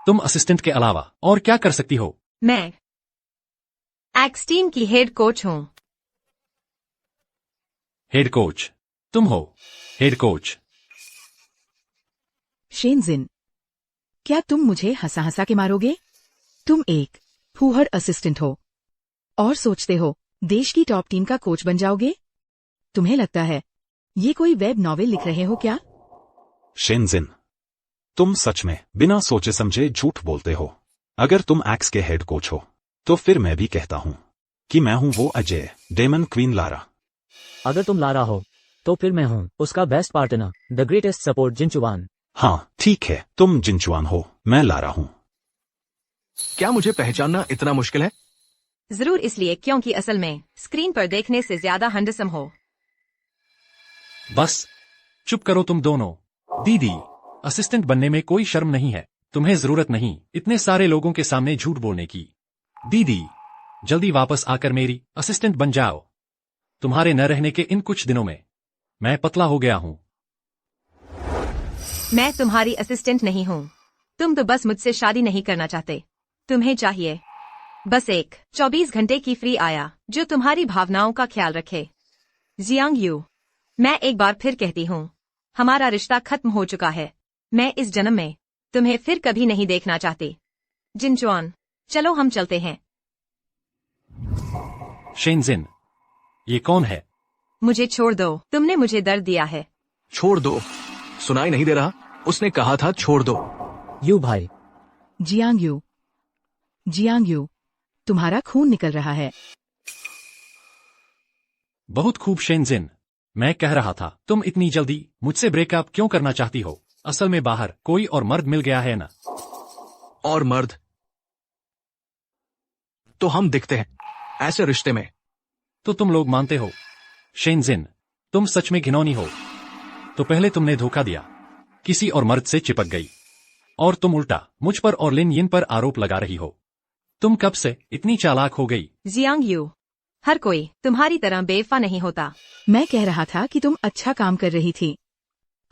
तुम असिस्टेंट के अलावा और क्या कर सकती हो? मैं एक्स टीम की हेड कोच हूँ। Head coach? तुम हो हेड कोच? शेनजिन, क्या तुम मुझे हंसा हंसा के मारोगे? तुम एक फूहड़ असिस्टेंट हो और सोचते हो देश की टॉप टीम का कोच बन जाओगे? तुम्हें लगता है ये कोई वेब नॉवेल लिख रहे हो क्या? शेनजिन, तुम सच में बिना सोचे समझे झूठ बोलते हो। अगर तुम एक्स के हेड कोच हो तो फिर मैं भी कहता हूँ कि मैं हूँ वो अजय डेमन क्वीन लारा। अगर तुम लारा हो तो फिर मैं हूँ उसका best partner, the greatest support Jinchuan. हाँ ठीक है, तुम जिनचुआन हो, मैं लारा हूँ। क्या मुझे पहचानना इतना मुश्किल है? जरूर इसलिए क्योंकि असल में स्क्रीन पर देखने से ज्यादा हैंडसम हो। बस चुप करो तुम दोनों। दीदी, असिस्टेंट बनने में कोई शर्म नहीं है। तुम्हें जरूरत नहीं इतने सारे लोगों के सामने झूठ बोलने की। दीदी, जल्दी वापस आकर मेरी असिस्टेंट बन जाओ। तुम्हारे न रहने के इन कुछ दिनों में मैं पतला हो गया हूँ। मैं तुम्हारी असिस्टेंट नहीं हूँ। तुम तो बस मुझसे शादी नहीं करना चाहते। तुम्हें चाहिए बस एक 24 घंटे की फ्री आया जो तुम्हारी भावनाओं का ख्याल रखे। जियांग यू, मैं एक बार फिर कहती हूँ, हमारा रिश्ता खत्म हो चुका है। मैं इस जन्म में तुम्हें फिर कभी नहीं देखना चाहती। जिनचुआन, चलो हम चलते हैं। शेनजिन, ये कौन है? मुझे छोड़ दो, तुमने मुझे दर्द दिया है। छोड़ दो, सुनाई नहीं दे रहा? उसने कहा था छोड़ दो। यू भाई। जियांग यू, जियांग यू, तुम्हारा खून निकल रहा है। बहुत खूब शेनजिन, मैं कह रहा था तुम इतनी जल्दी मुझसे ब्रेकअप क्यों करना चाहती हो? असल में बाहर कोई और मर्द मिल गया है ना? और मर्द तो हम दिखते हैं ऐसे रिश्ते में। तो तुम लोग मानते हो? शेनजिन, तुम सच में घिनौनी हो। तो पहले तुमने धोखा दिया, किसी और मर्द से चिपक गई, और तुम उल्टा मुझ पर और लिन यिन पर आरोप लगा रही हो। तुम कब से इतनी चालाक हो गई? जियांग यू, हर कोई तुम्हारी तरह बेवफा नहीं होता। मैं कह रहा था कि तुम अच्छा काम कर रही थी।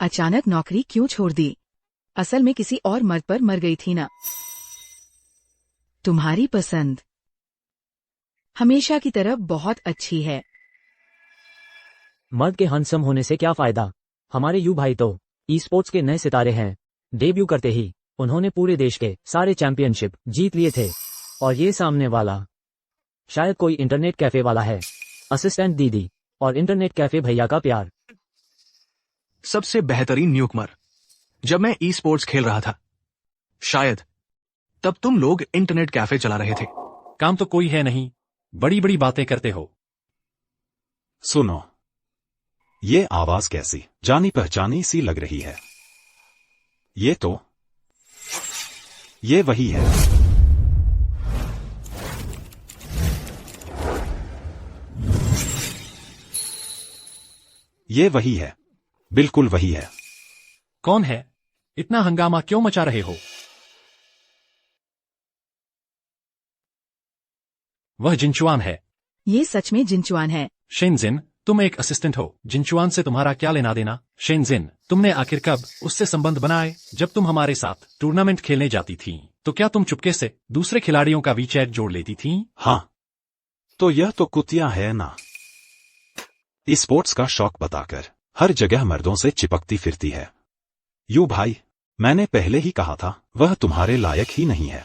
अचानक नौकरी क्यों छोड़ दी? असल में किसी और मर्द पर मर गई थी ना? तुम्हारी पसंद हमेशा की तरह बहुत अच्छी है। मर्द के हंसम होने से क्या फायदा? हमारे यू भाई तो ई स्पोर्ट्स के नए सितारे हैं। डेब्यू करते ही उन्होंने पूरे देश के सारे चैंपियनशिप जीत लिए थे। और ये सामने वाला शायद कोई इंटरनेट कैफे वाला है। असिस्टेंट दीदी और इंटरनेट कैफे भैया का प्यार। सबसे बेहतरीन न्यूकमर। जब मैं ई स्पोर्ट्स खेल रहा था शायद, तब तुम लोग इंटरनेट कैफे चला रहे थे। काम तो कोई है नहीं, बड़ी बड़ी बातें करते हो। सुनो, ये आवाज कैसी जानी पहचानी सी लग रही है। ये वही है। ये वही है, बिल्कुल वही है। कौन है? इतना हंगामा क्यों मचा रहे हो? वह जिनचुआन है। ये सच में जिनचुआन है। शेनजिन, तुम एक असिस्टेंट हो, जिनचुआन से तुम्हारा क्या लेना देना? शेनजिन, तुमने आखिर कब उससे संबंध बनाए? जब तुम हमारे साथ टूर्नामेंट खेलने जाती थी तो क्या तुम चुपके से दूसरे खिलाड़ियों का वीचैट जोड़ लेती थी? हाँ, तो यह तो कुतिया है ना। स्पोर्ट्स का शौक बताकर हर जगह मर्दों से चिपकती फिरती है। यू भाई, मैंने पहले ही कहा था वह तुम्हारे लायक ही नहीं है।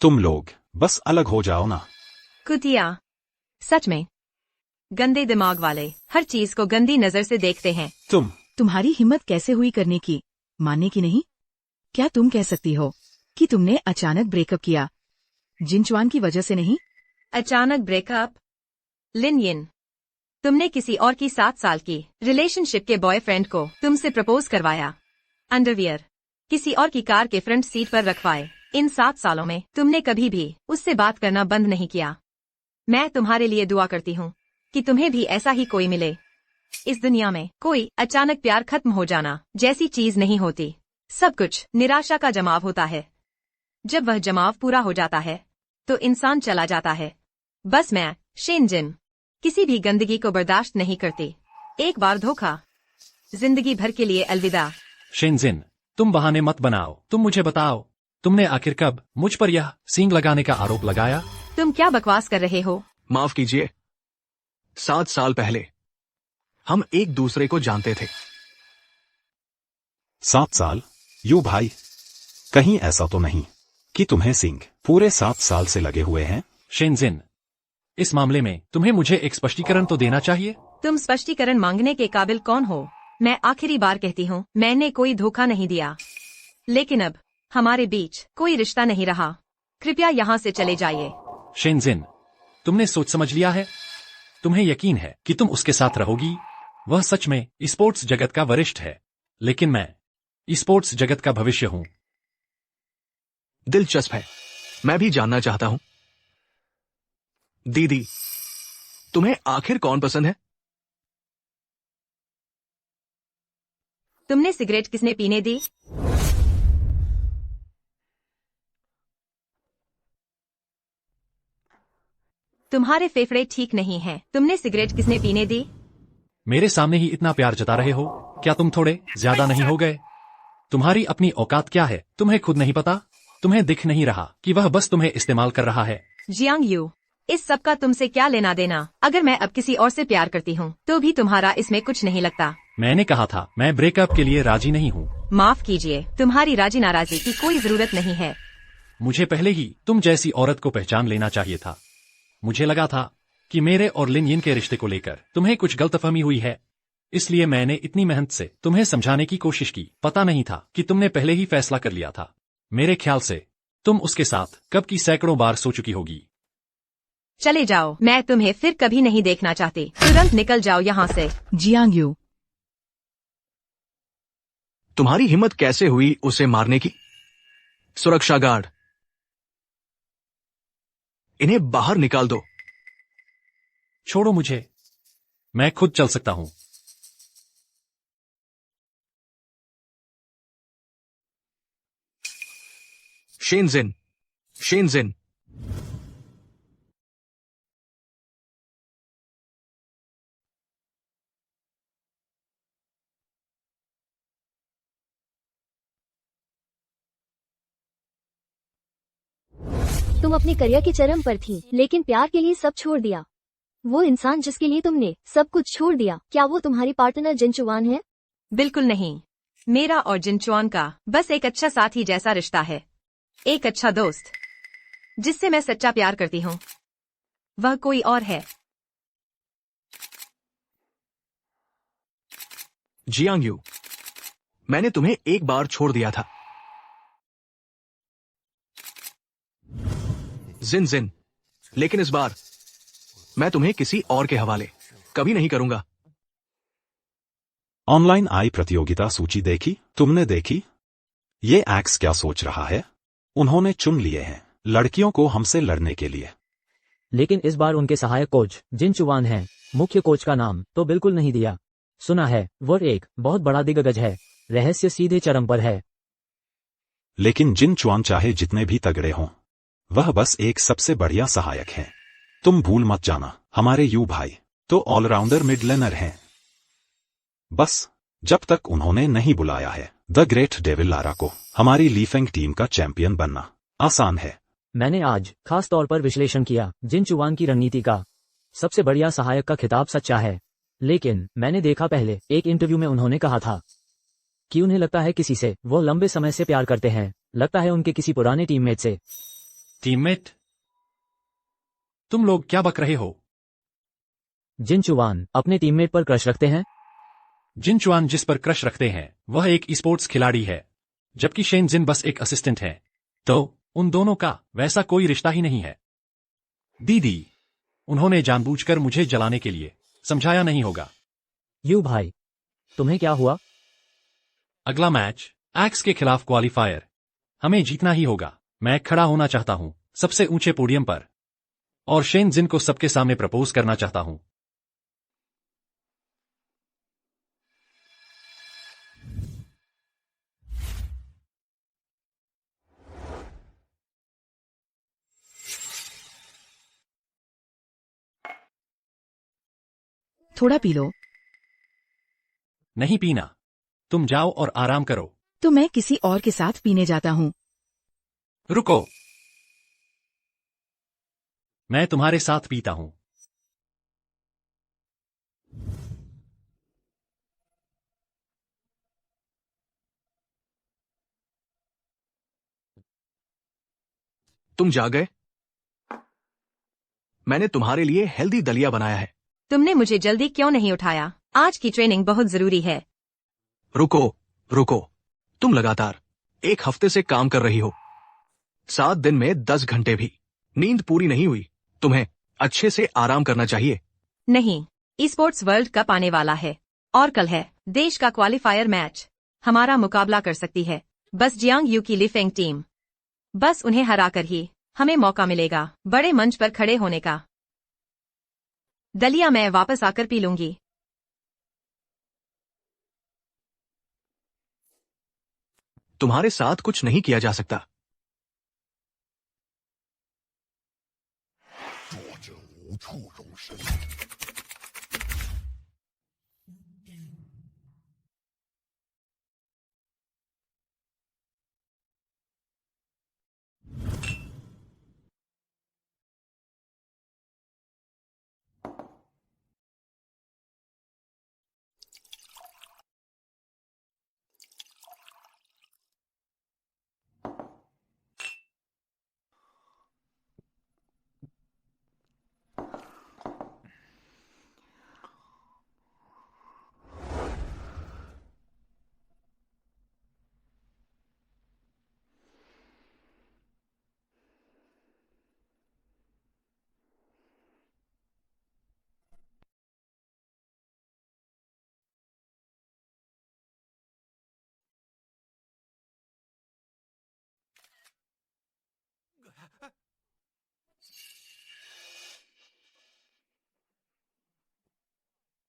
तुम लोग बस अलग हो जाओ ना। कुतिया, सच में गंदे दिमाग वाले हर चीज को गंदी नजर से देखते हैं। तुम्हारी हिम्मत कैसे हुई करने की, मानने की नहीं? क्या तुम कह सकती हो कि तुमने अचानक ब्रेकअप किया, जिनचुआन की वजह से नहीं? अचानक ब्रेकअप? लिन यिन, तुमने किसी और की 7 साल की रिलेशनशिप के बॉयफ्रेंड को तुमसे प्रपोज करवाया, अंडरवियर किसी और की कार के फ्रंट सीट पर रखवाए। इन 7 सालों में तुमने कभी भी उससे बात करना बंद नहीं किया। मैं तुम्हारे लिए दुआ करती हूँ कि तुम्हें भी ऐसा ही कोई मिले। इस दुनिया में कोई अचानक प्यार खत्म हो जाना जैसी चीज नहीं होती। सब कुछ निराशा का जमाव होता है। जब वह जमाव पूरा हो जाता है तो इंसान चला जाता है। बस मैं, शेनजिन, किसी भी गंदगी को बर्दाश्त नहीं करती। एक बार धोखा, जिंदगी भर के लिए अलविदा। शेनजिन, तुम बहाने मत बनाओ, तुम मुझे बताओ, तुमने आखिर कब मुझ पर यह सींग लगाने का आरोप लगाया? तुम क्या बकवास कर रहे हो? माफ कीजिए, 7 साल पहले हम एक दूसरे को जानते थे। 7 साल? यू भाई, कहीं ऐसा तो नहीं कि तुम्हें सिंह पूरे 7 साल से लगे हुए हैं? शेनजिन, इस मामले में तुम्हें मुझे एक स्पष्टीकरण तो देना चाहिए। तुम स्पष्टीकरण मांगने के काबिल कौन हो? मैं आखिरी बार कहती हूँ, मैंने कोई धोखा नहीं दिया। लेकिन अब हमारे बीच कोई रिश्ता नहीं रहा। कृपया यहाँ से चले जाइए। शेनजिन, तुमने सोच समझ लिया है? तुम्हें यकीन है कि तुम उसके साथ रहोगी? वह सच में स्पोर्ट्स जगत का वरिष्ठ है, लेकिन मैं स्पोर्ट्स जगत का भविष्य हूँ। दिलचस्प है, मैं भी जानना चाहता हूं। दीदी, तुम्हें आखिर कौन पसंद है? तुमने सिगरेट किसने पीने दी? तुम्हारे फेफड़े ठीक नहीं हैं। तुमने सिगरेट किसने पीने दी? मेरे सामने ही इतना प्यार जता रहे हो, क्या तुम थोड़े ज्यादा नहीं हो गए? तुम्हारी अपनी औकात क्या है, तुम्हें खुद नहीं पता? तुम्हें दिख नहीं रहा कि वह बस तुम्हें इस्तेमाल कर रहा है? जियांग यू, इस सब का तुमसे क्या लेना देना? अगर मैं अब किसी और से प्यार करती हूँ तो भी तुम्हारा इसमें कुछ नहीं लगता। मैंने कहा था मैं ब्रेकअप के लिए राजी नहीं हूँ। माफ कीजिए, तुम्हारी राजी नाराजी की कोई जरूरत नहीं है। मुझे पहले ही तुम जैसी औरत को पहचान लेना चाहिए था। मुझे लगा था कि मेरे और लिन यिन के रिश्ते को लेकर तुम्हें कुछ गलतफहमी हुई है, इसलिए मैंने इतनी मेहनत से तुम्हें समझाने की कोशिश की। पता नहीं था कि तुमने पहले ही फैसला कर लिया था। मेरे ख्याल से तुम उसके साथ कब की सैकड़ों बार सो चुकी होगी। चले जाओ, मैं तुम्हें फिर कभी नहीं देखना चाहती। तुरंत निकल जाओ यहाँ से। जियांग यू, तुम्हारी हिम्मत कैसे हुई उसे मारने की? सुरक्षा गार्ड, इन्हें बाहर निकाल दो। छोड़ो मुझे, मैं खुद चल सकता हूँ। शेनजिन, शेनजिन, तुम अपने करियर के चरम पर थी, लेकिन प्यार के लिए सब छोड़ दिया। वो इंसान जिसके लिए तुमने सब कुछ छोड़ दिया, क्या वो तुम्हारी पार्टनर जिनचुआन है? बिल्कुल नहीं। मेरा और जिनचुआन का बस एक अच्छा साथी जैसा रिश्ता है, एक अच्छा दोस्त जिससे मैं सच्चा प्यार करती हूँ। वह कोई और है। जियांग यू, मैंने तुम्हें एक बार छोड़ दिया था। जिन जिन, लेकिन इस बार मैं तुम्हें किसी और के हवाले कभी नहीं करूंगा। ऑनलाइन आई प्रतियोगिता सूची देखी? तुमने देखी? ये एक्स क्या सोच रहा है? उन्होंने चुन लिए हैं लड़कियों को हमसे लड़ने के लिए। लेकिन इस बार उनके सहायक कोच जिनचुआन हैं। मुख्य कोच का नाम तो बिल्कुल नहीं दिया। सुना है वो एक बहुत बड़ा दिग्गज है। रहस्य सीधे चरम पर है। लेकिन जिनचुआन चाहे जितने भी तगड़े हों, वह बस एक सबसे बढ़िया सहायक है। तुम भूल मत जाना, हमारे यू भाई तो ऑलराउंडर मिड लेनर हैं। बस जब तक उन्होंने नहीं बुलाया है द ग्रेट डेविल लारा को हमारी लीफेंग टीम का चैंपियन बनना आसान है। मैंने आज खास तौर पर विश्लेषण किया जिन चुवान की रणनीति का सबसे बढ़िया सहायक का खिताब सच्चा है, लेकिन मैंने देखा पहले एक इंटरव्यू में उन्होंने कहा था कि उन्हें लगता है किसी से वो लंबे समय से प्यार करते हैं, लगता है उनके किसी पुराने टीममेट से। टीममेट? तुम लोग क्या बक रहे हो? जिन चुवान अपने टीममेट पर क्रश रखते हैं। जिन चुआन जिस पर क्रश रखते हैं वह एक स्पोर्ट्स खिलाड़ी है, जबकि शेन जिन बस एक असिस्टेंट है, तो उन दोनों का वैसा कोई रिश्ता ही नहीं है। दीदी, उन्होंने जानबूझकर मुझे जलाने के लिए समझाया नहीं होगा। यू भाई, तुम्हें क्या हुआ? अगला मैच एक्स के खिलाफ क्वालिफायर, हमें जीतना ही होगा। मैं खड़ा होना चाहता हूं सबसे ऊंचे पोडियम पर, और शेन जिन को सबके सामने प्रपोज करना चाहता हूं। थोड़ा पी लो। नहीं पीना, तुम जाओ और आराम करो। तो मैं किसी और के साथ पीने जाता हूँ। रुको, मैं तुम्हारे साथ पीता हूं। तुम जा गए? मैंने तुम्हारे लिए हेल्दी दलिया बनाया है। तुमने मुझे जल्दी क्यों नहीं उठाया? आज की ट्रेनिंग बहुत जरूरी है। रुको रुको, तुम लगातार एक हफ्ते से काम कर रही हो, 7 दिन में 10 घंटे भी नींद पूरी नहीं हुई। तुम्हें अच्छे से आराम करना चाहिए। नहीं, स्पोर्ट्स वर्ल्ड कप आने वाला है और कल है देश का क्वालिफायर मैच। हमारा मुकाबला कर सकती है बस जियांग यू की लिफेंग टीम। बस उन्हें हराकर ही हमें मौका मिलेगा बड़े मंच पर खड़े होने का। दलिया मैं वापस आकर पी लूंगी। तुम्हारे साथ कुछ नहीं किया जा सकता।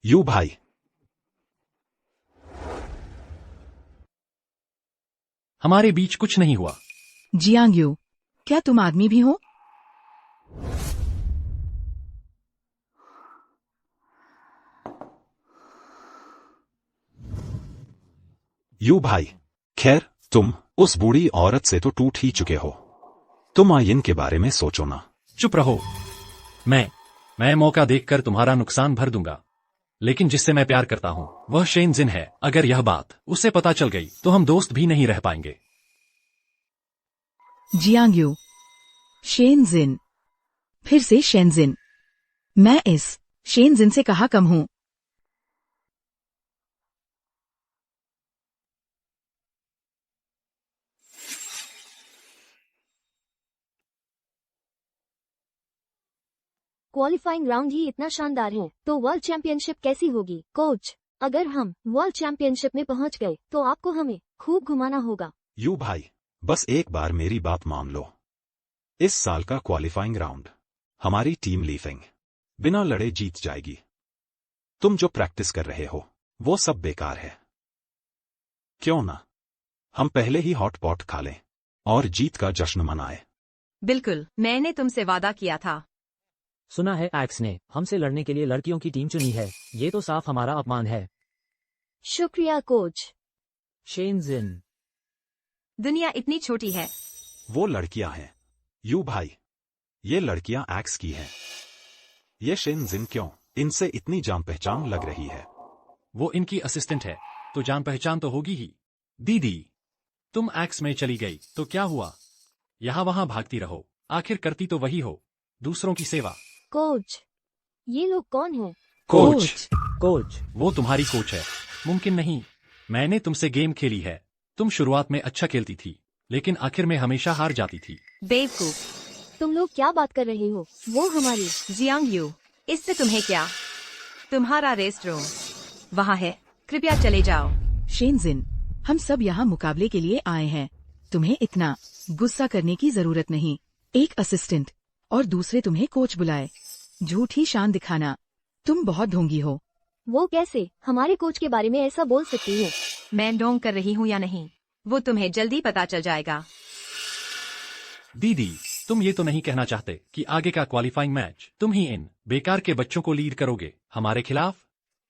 यू भाई, हमारे बीच कुछ नहीं हुआ। जियांग यू, क्या तुम आदमी भी हो? यू भाई, खैर तुम उस बूढ़ी औरत से तो टूट ही चुके हो। तुम आयन के बारे में सोचो ना। चुप रहो। मैं मौका देखकर तुम्हारा नुकसान भर दूंगा, लेकिन जिससे मैं प्यार करता हूं वह शेन जिन है। अगर यह बात उसे पता चल गई तो हम दोस्त भी नहीं रह पाएंगे। जियांग यू, शेन जिन, फिर से शेन जिन। मैं इस शेन जिन से कहाँ कम हूँ? क्वालिफाइंग राउंड ही इतना शानदार है तो वर्ल्ड चैंपियनशिप कैसी होगी? कोच, अगर हम वर्ल्ड चैंपियनशिप में पहुंच गए तो आपको हमें खूब घुमाना होगा। यू भाई, बस एक बार मेरी बात मान लो। इस साल का क्वालिफाइंग राउंड हमारी टीम लीफेंग बिना लड़े जीत जाएगी। तुम जो प्रैक्टिस कर रहे हो वो सब बेकार है। क्यों ना हम पहले ही हॉट पॉट खा लें और जीत का जश्न मनाएं। बिल्कुल, मैंने तुमसे वादा किया था। सुना है एक्स ने हमसे लड़ने के लिए लड़कियों की टीम चुनी है। ये तो साफ हमारा अपमान है। शुक्रिया कोच। शेनजिन। दुनिया इतनी छोटी है। वो लड़कियां हैं यू भाई, ये लड़कियां एक्स की हैं। ये शेनजिन क्यों, इनसे इतनी जान पहचान लग रही है। वो इनकी असिस्टेंट है तो जान पहचान तो होगी ही। दीदी, तुम एक्स में चली गई तो क्या हुआ? यहाँ वहाँ भागती रहो, आखिर करती तो वही हो, दूसरों की सेवा। कोच, ये लोग कौन हैं? कोच। कोच। वो तुम्हारी कोच है। मुमकिन नहीं, मैंने तुमसे गेम खेली है। तुम शुरुआत में अच्छा खेलती थी, लेकिन आखिर में हमेशा हार जाती थी। बेवकूफ। तुम लोग क्या बात कर रहे हो? वो हमारी जियांग यू, इससे तुम्हें क्या? तुम्हारा रेस्ट रूम वहाँ है, कृपया चले जाओ। शेनजिन, हम सब यहाँ मुकाबले के लिए आए हैं। तुम्हें इतना गुस्सा करने की जरूरत नहीं। एक असिस्टेंट और दूसरे तुम्हें कोच बुलाए। झूठी शान दिखाना, तुम बहुत ढोंगी हो। वो कैसे हमारे कोच के बारे में ऐसा बोल सकती हो? मैं ढोंग कर रही हूँ या नहीं, वो तुम्हें जल्दी पता चल जाएगा। दीदी, तुम ये तो नहीं कहना चाहते कि आगे का क्वालिफाइंग मैच तुम ही इन बेकार के बच्चों को लीड करोगे हमारे खिलाफ?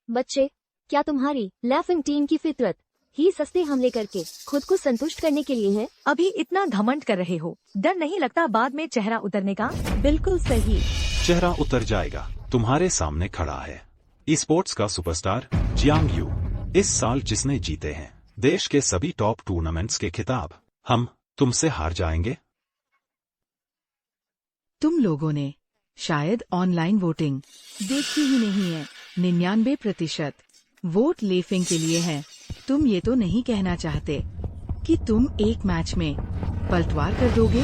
बच्चे, क्या तुम्हारी लाफिंग टीम की फितरत ही सस्ते हमले करके खुद को संतुष्ट करने के लिए है? अभी इतना घमंड कर रहे हो, डर नहीं लगता बाद में चेहरा उतरने का? बिल्कुल सही। चेहरा उतर जाएगा, तुम्हारे सामने खड़ा है स्पोर्ट्स का सुपरस्टार जियांग यू। इस साल जिसने जीते हैं देश के सभी टॉप टूर्नामेंट्स के खिताब। हम तुमसे हार जाएंगे। तुम लोगों ने शायद ऑनलाइन वोटिंग देखी ही नहीं है। 99% वोट लेफिंग के लिए है। तुम ये तो नहीं कहना चाहते कि तुम एक मैच में पलटवार कर दोगे?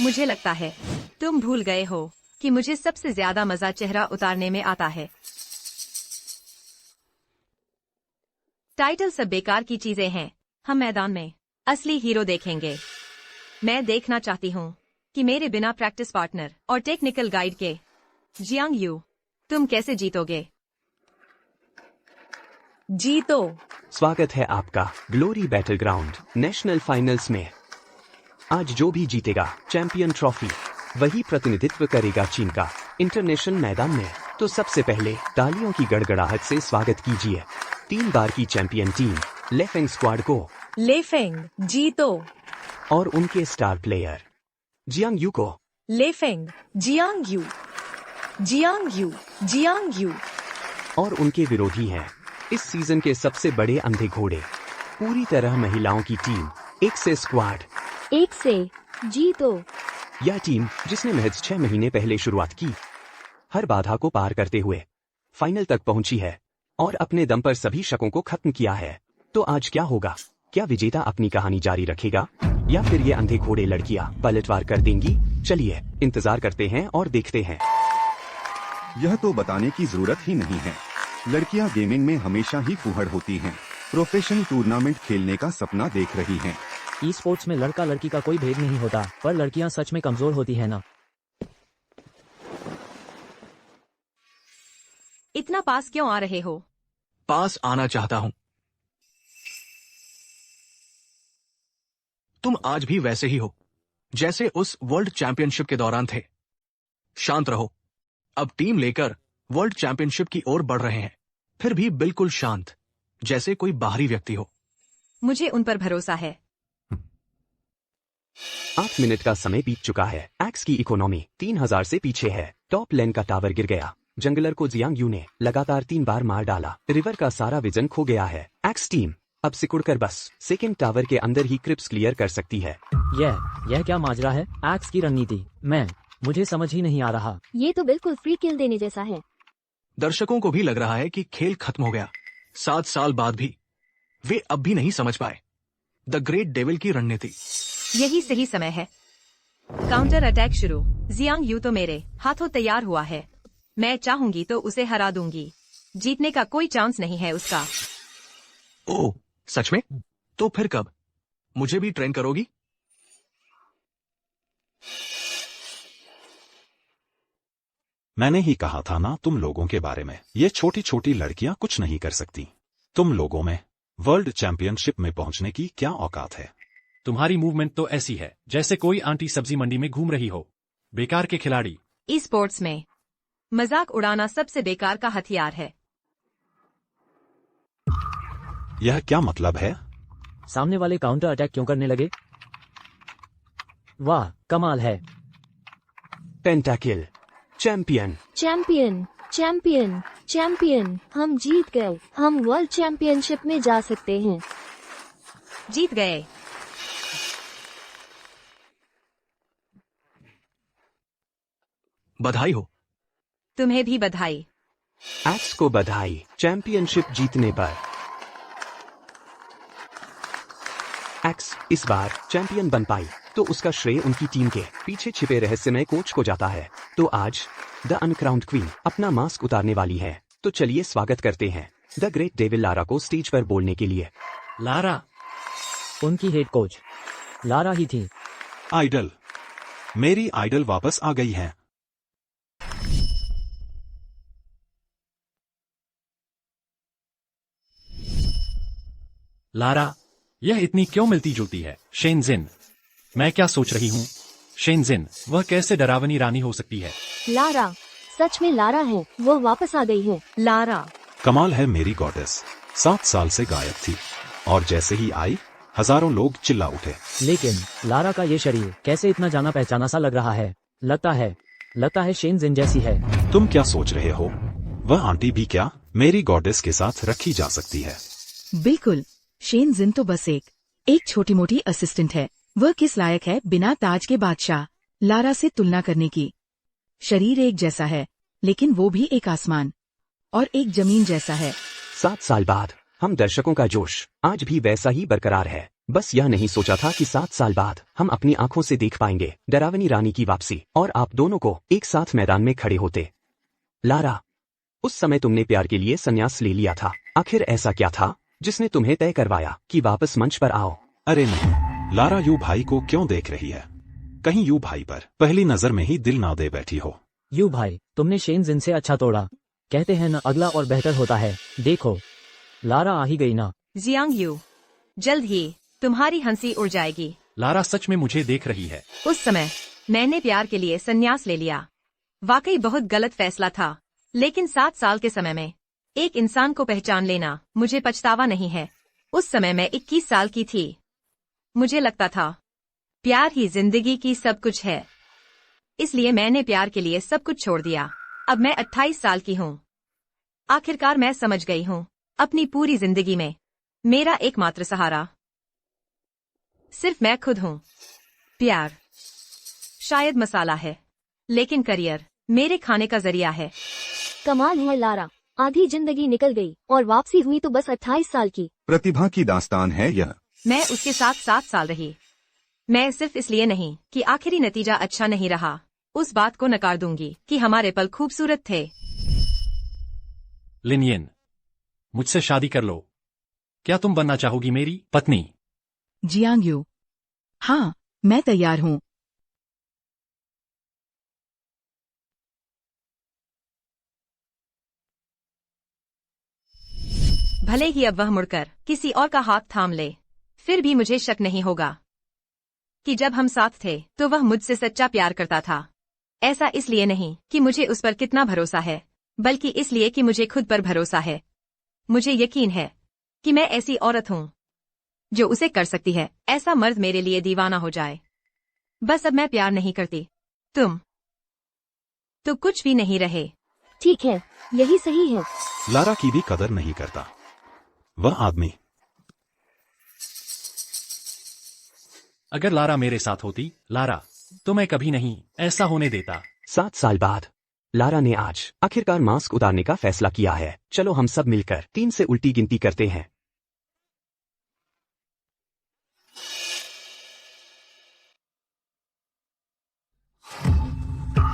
मुझे लगता है तुम भूल गए हो कि मुझे सबसे ज्यादा मजा चेहरा उतारने में आता है। टाइटल सब बेकार की चीजें हैं। हम मैदान में असली हीरो देखेंगे। मैं देखना चाहती हूँ कि मेरे बिना प्रैक्टिस पार्टनर और टेक्निकल गाइड के जियांग यू, तुम कैसे जीतोगे? जीतो। स्वागत है आपका ग्लोरी बैटलग्राउंड नेशनल फाइनल्स में। आज जो भी जीतेगा चैंपियन ट्रॉफी वही प्रतिनिधित्व करेगा चीन का इंटरनेशनल मैदान में। तो सबसे पहले तालियों की गड़गड़ाहट से स्वागत कीजिए 3 बार की चैंपियन टीम लेफेंग स्क्वाड को लेफेंग जीतो। और उनके स्टार प्लेयर जियांग यू को। Lefeng, Jiang Yu, Jiang Yu, Jiang Yu. और उनके विरोधी हैं इस सीजन के सबसे बड़े अंधे घोड़े, पूरी तरह महिलाओं की टीम एक से स्क्वाड। एक से जीतो। यह टीम जिसने महज 6 महीने पहले शुरुआत की, हर बाधा को पार करते हुए फाइनल तक पहुंची है और अपने दम पर सभी शकों को खत्म किया है। तो आज क्या होगा? क्या विजेता अपनी कहानी जारी रखेगा या फिर ये अंधे घोड़े लड़कियां पलटवार कर देंगी? चलिए इंतजार करते हैं और देखते हैं। यह तो बताने की जरूरत ही नहीं है, लड़कियां गेमिंग में हमेशा ही फुहड़ होती हैं। प्रोफेशनल टूर्नामेंट खेलने का सपना देख रही हैं। ई स्पोर्ट्स में लड़का लड़की का कोई भेद नहीं होता, पर लड़कियां सच में कमजोर होती है ना। इतना पास क्यों आ रहे हो? पास आना चाहता हूं। तुम आज भी वैसे ही हो जैसे उस वर्ल्ड चैंपियनशिप के दौरान थे। शांत रहो। अब टीम लेकर वर्ल्ड चैंपियनशिप की ओर बढ़ रहे हैं, फिर भी बिल्कुल शांत, जैसे कोई बाहरी व्यक्ति हो। मुझे उन पर भरोसा है। 8 मिनट का समय बीत चुका है। एक्स की इकोनॉमी 3000 से पीछे है। टॉप लेन का टावर गिर गया। जंगलर को जियांग यू ने लगातार 3 बार मार डाला। रिवर का सारा विजन खो गया है। एक्स टीम अब सिकुड़कर बस सेकंड टावर के अंदर ही क्रिप्स क्लियर कर सकती है। यह क्या माजरा है? एक्स की रणनीति मुझे समझ ही नहीं आ रहा। ये तो बिल्कुल फ्री किल देने जैसा है। दर्शकों को भी लग रहा है कि खेल खत्म हो गया। 7 साल बाद भी वे अब भी नहीं समझ पाए द ग्रेट डेविल की रणनीति। यही सही समय है। काउंटर अटैक शुरू। जियांग यू तो मेरे हाथों तैयार हुआ है। मैं चाहूंगी तो उसे हरा दूंगी। जीतने का कोई चांस नहीं है उसका। ओह, सच में? तो फिर कब? मुझे भी ट्रेन करोगी? मैंने ही कहा था ना तुम लोगों के बारे में। ये छोटी छोटी लड़कियां कुछ नहीं कर सकती। तुम लोगों में वर्ल्ड चैंपियनशिप में पहुंचने की क्या औकात है? तुम्हारी मूवमेंट तो ऐसी है जैसे कोई आंटी सब्जी मंडी में घूम रही हो। बेकार के खिलाड़ी। ई स्पोर्ट्स में मजाक उड़ाना सबसे बेकार का हथियार है। यह क्या मतलब है? सामने वाले काउंटर अटैक क्यों करने लगे? वाह, कमाल है। पेंटाकिल। चैंपियन। चैंपियन, चैंपियन, चैंपियन, हम जीत गए। हम वर्ल्ड चैंपियनशिप में जा सकते हैं। जीत गए। बधाई हो। तुम्हें भी बधाई। एक्स को बधाई चैंपियनशिप जीतने पर। एक्स इस बार चैंपियन बन पाई तो उसका श्रेय उनकी टीम के पीछे छिपे रहस्यमय कोच को जाता है। तो आज द अनक्राउंड क्वीन अपना मास्क उतारने वाली है। तो चलिए स्वागत करते हैं द ग्रेट डेविल लारा को स्टेज पर बोलने के लिए। लारा। उनकी हेड कोच लारा ही थी। आइडल। मेरी आइडल वापस आ गई है। लारा, यह इतनी क्यों मिलती जुलती है? शेनजिन, मैं क्या सोच रही हूँ? शेनजिन, वह कैसे डरावनी रानी हो सकती है? लारा, सच में लारा है। वो वापस आ गई है। लारा। कमाल है, मेरी गॉडेस 7 साल से गायब थी और जैसे ही आई हजारों लोग चिल्ला उठे। लेकिन लारा का ये शरीर कैसे इतना जाना पहचाना सा लग रहा है? लगता है शेनजिन जैसी है। तुम क्या सोच रहे हो? वह आंटी भी क्या मेरी गॉडेस के साथ रखी जा सकती है? बिल्कुल, शेनजिन तो बस एक छोटी मोटी असिस्टेंट है। वह किस लायक है बिना ताज के बादशाह लारा से तुलना करने की? शरीर एक जैसा है, लेकिन वो भी एक आसमान और एक जमीन जैसा है। 7 साल बाद हम दर्शकों का जोश आज भी वैसा ही बरकरार है। बस यह नहीं सोचा था कि 7 साल बाद हम अपनी आंखों से देख पाएंगे डरावनी रानी की वापसी और आप दोनों को एक साथ मैदान में खड़े होते। लारा, उस समय तुमने प्यार के लिए संन्यास ले लिया था। आखिर ऐसा क्या था जिसने तुम्हें तय करवाया कि वापस मंच पर आओ? अरे नहीं, लारा यू भाई को क्यों देख रही है? कहीं यू भाई पर पहली नजर में ही दिल ना दे बैठी हो। यू भाई, तुमने शेनजिन से अच्छा तोड़ा। कहते हैं न, अगला और बेहतर होता है। देखो, लारा आ ही गई ना। जियांग यू, जल्द ही तुम्हारी हंसी उड़ जाएगी। लारा सच में मुझे देख रही है। उस समय मैंने प्यार के लिए संन्यास ले लिया। वाकई बहुत गलत फैसला था, लेकिन 7 साल के समय में एक इंसान को पहचान लेना मुझे पछतावा नहीं है। उस समय मैं 21 साल की थी। मुझे लगता था प्यार ही जिंदगी की सब कुछ है, इसलिए मैंने प्यार के लिए सब कुछ छोड़ दिया। अब मैं 28 साल की हूँ। आखिरकार मैं समझ गई हूँ अपनी पूरी जिंदगी में मेरा एकमात्र सहारा सिर्फ मैं खुद हूँ। प्यार शायद मसाला है, लेकिन करियर मेरे खाने का जरिया है। कमाल है लारा, आधी जिंदगी निकल गई और वापसी हुई तो बस 28 साल की। प्रतिभा की दास्तान है यह। मैं उसके साथ 7 साल रही। मैं सिर्फ इसलिए नहीं कि आखिरी नतीजा अच्छा नहीं रहा, उस बात को नकार दूंगी कि हमारे पल खूबसूरत थे। लिनियन, मुझसे शादी कर लो। क्या तुम बनना चाहोगी मेरी पत्नी? जियांग यू, हाँ, मैं तैयार हूँ। भले ही अब वह मुड़कर किसी और का हाथ थाम ले, फिर भी मुझे शक नहीं होगा कि जब हम साथ थे तो वह मुझसे सच्चा प्यार करता था। ऐसा इसलिए नहीं कि मुझे उस पर कितना भरोसा है, बल्कि इसलिए कि मुझे खुद पर भरोसा है। मुझे यकीन है कि मैं ऐसी औरत हूँ जो उसे कर सकती है। ऐसा मर्द मेरे लिए दीवाना हो जाए। बस अब मैं प्यार नहीं करती। तुम तो कुछ भी नहीं रहे। ठीक है, यही सही है। लारा की भी कदर नहीं करता वह आदमी। अगर लारा मेरे साथ होती, लारा, तो मैं कभी नहीं ऐसा होने देता। 7 साल बाद लारा ने आज आखिरकार मास्क उतारने का फैसला किया है। चलो हम सब मिलकर 3 से उल्टी गिनती करते हैं।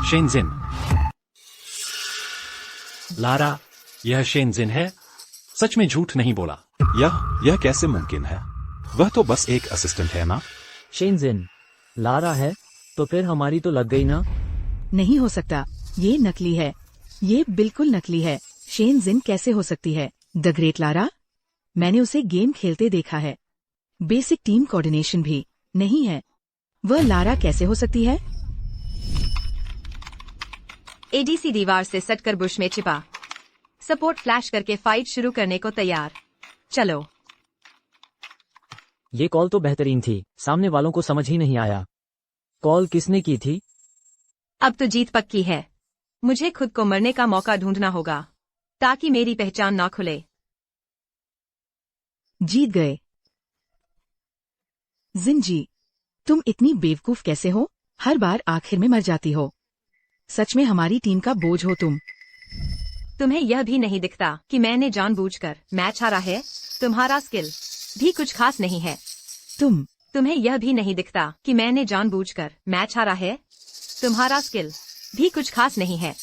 शेनजिन। लारा, यह शेनजिन है? सच में झूठ नहीं बोला। यह कैसे मुमकिन है? वह तो बस एक असिस्टेंट है ना। शेनजिन लारा है तो फिर हमारी तो लग गई ना। नहीं हो सकता, ये नकली है। ये बिल्कुल नकली है। शेनजिन कैसे हो सकती है? The great Lara? मैंने उसे गेम खेलते देखा है। बेसिक टीम कोऑर्डिनेशन भी नहीं है। वह लारा कैसे हो सकती है? एडीसी दीवार से सटकर बुश में छिपा। सपोर्ट फ्लैश करके फाइट शुरू करने को तैयार। चलो। ये कॉल तो बेहतरीन थी, सामने वालों को समझ ही नहीं आया। कॉल किसने की थी? अब तो जीत पक्की है। मुझे खुद को मरने का मौका ढूंढना होगा ताकि मेरी पहचान ना खुले। जीत गए। जिनजी, तुम इतनी बेवकूफ कैसे हो? हर बार आखिर में मर जाती हो। सच में हमारी टीम का बोझ हो तुम। तुम्हें यह भी नहीं दिखता कि मैंने जानबूझकर मैच हारा है? तुम्हारा स्किल भी कुछ खास नहीं है। तुम्हें यह भी नहीं दिखता कि मैंने जानबूझकर मैच हारा है? तुम्हारा स्किल भी कुछ खास नहीं है।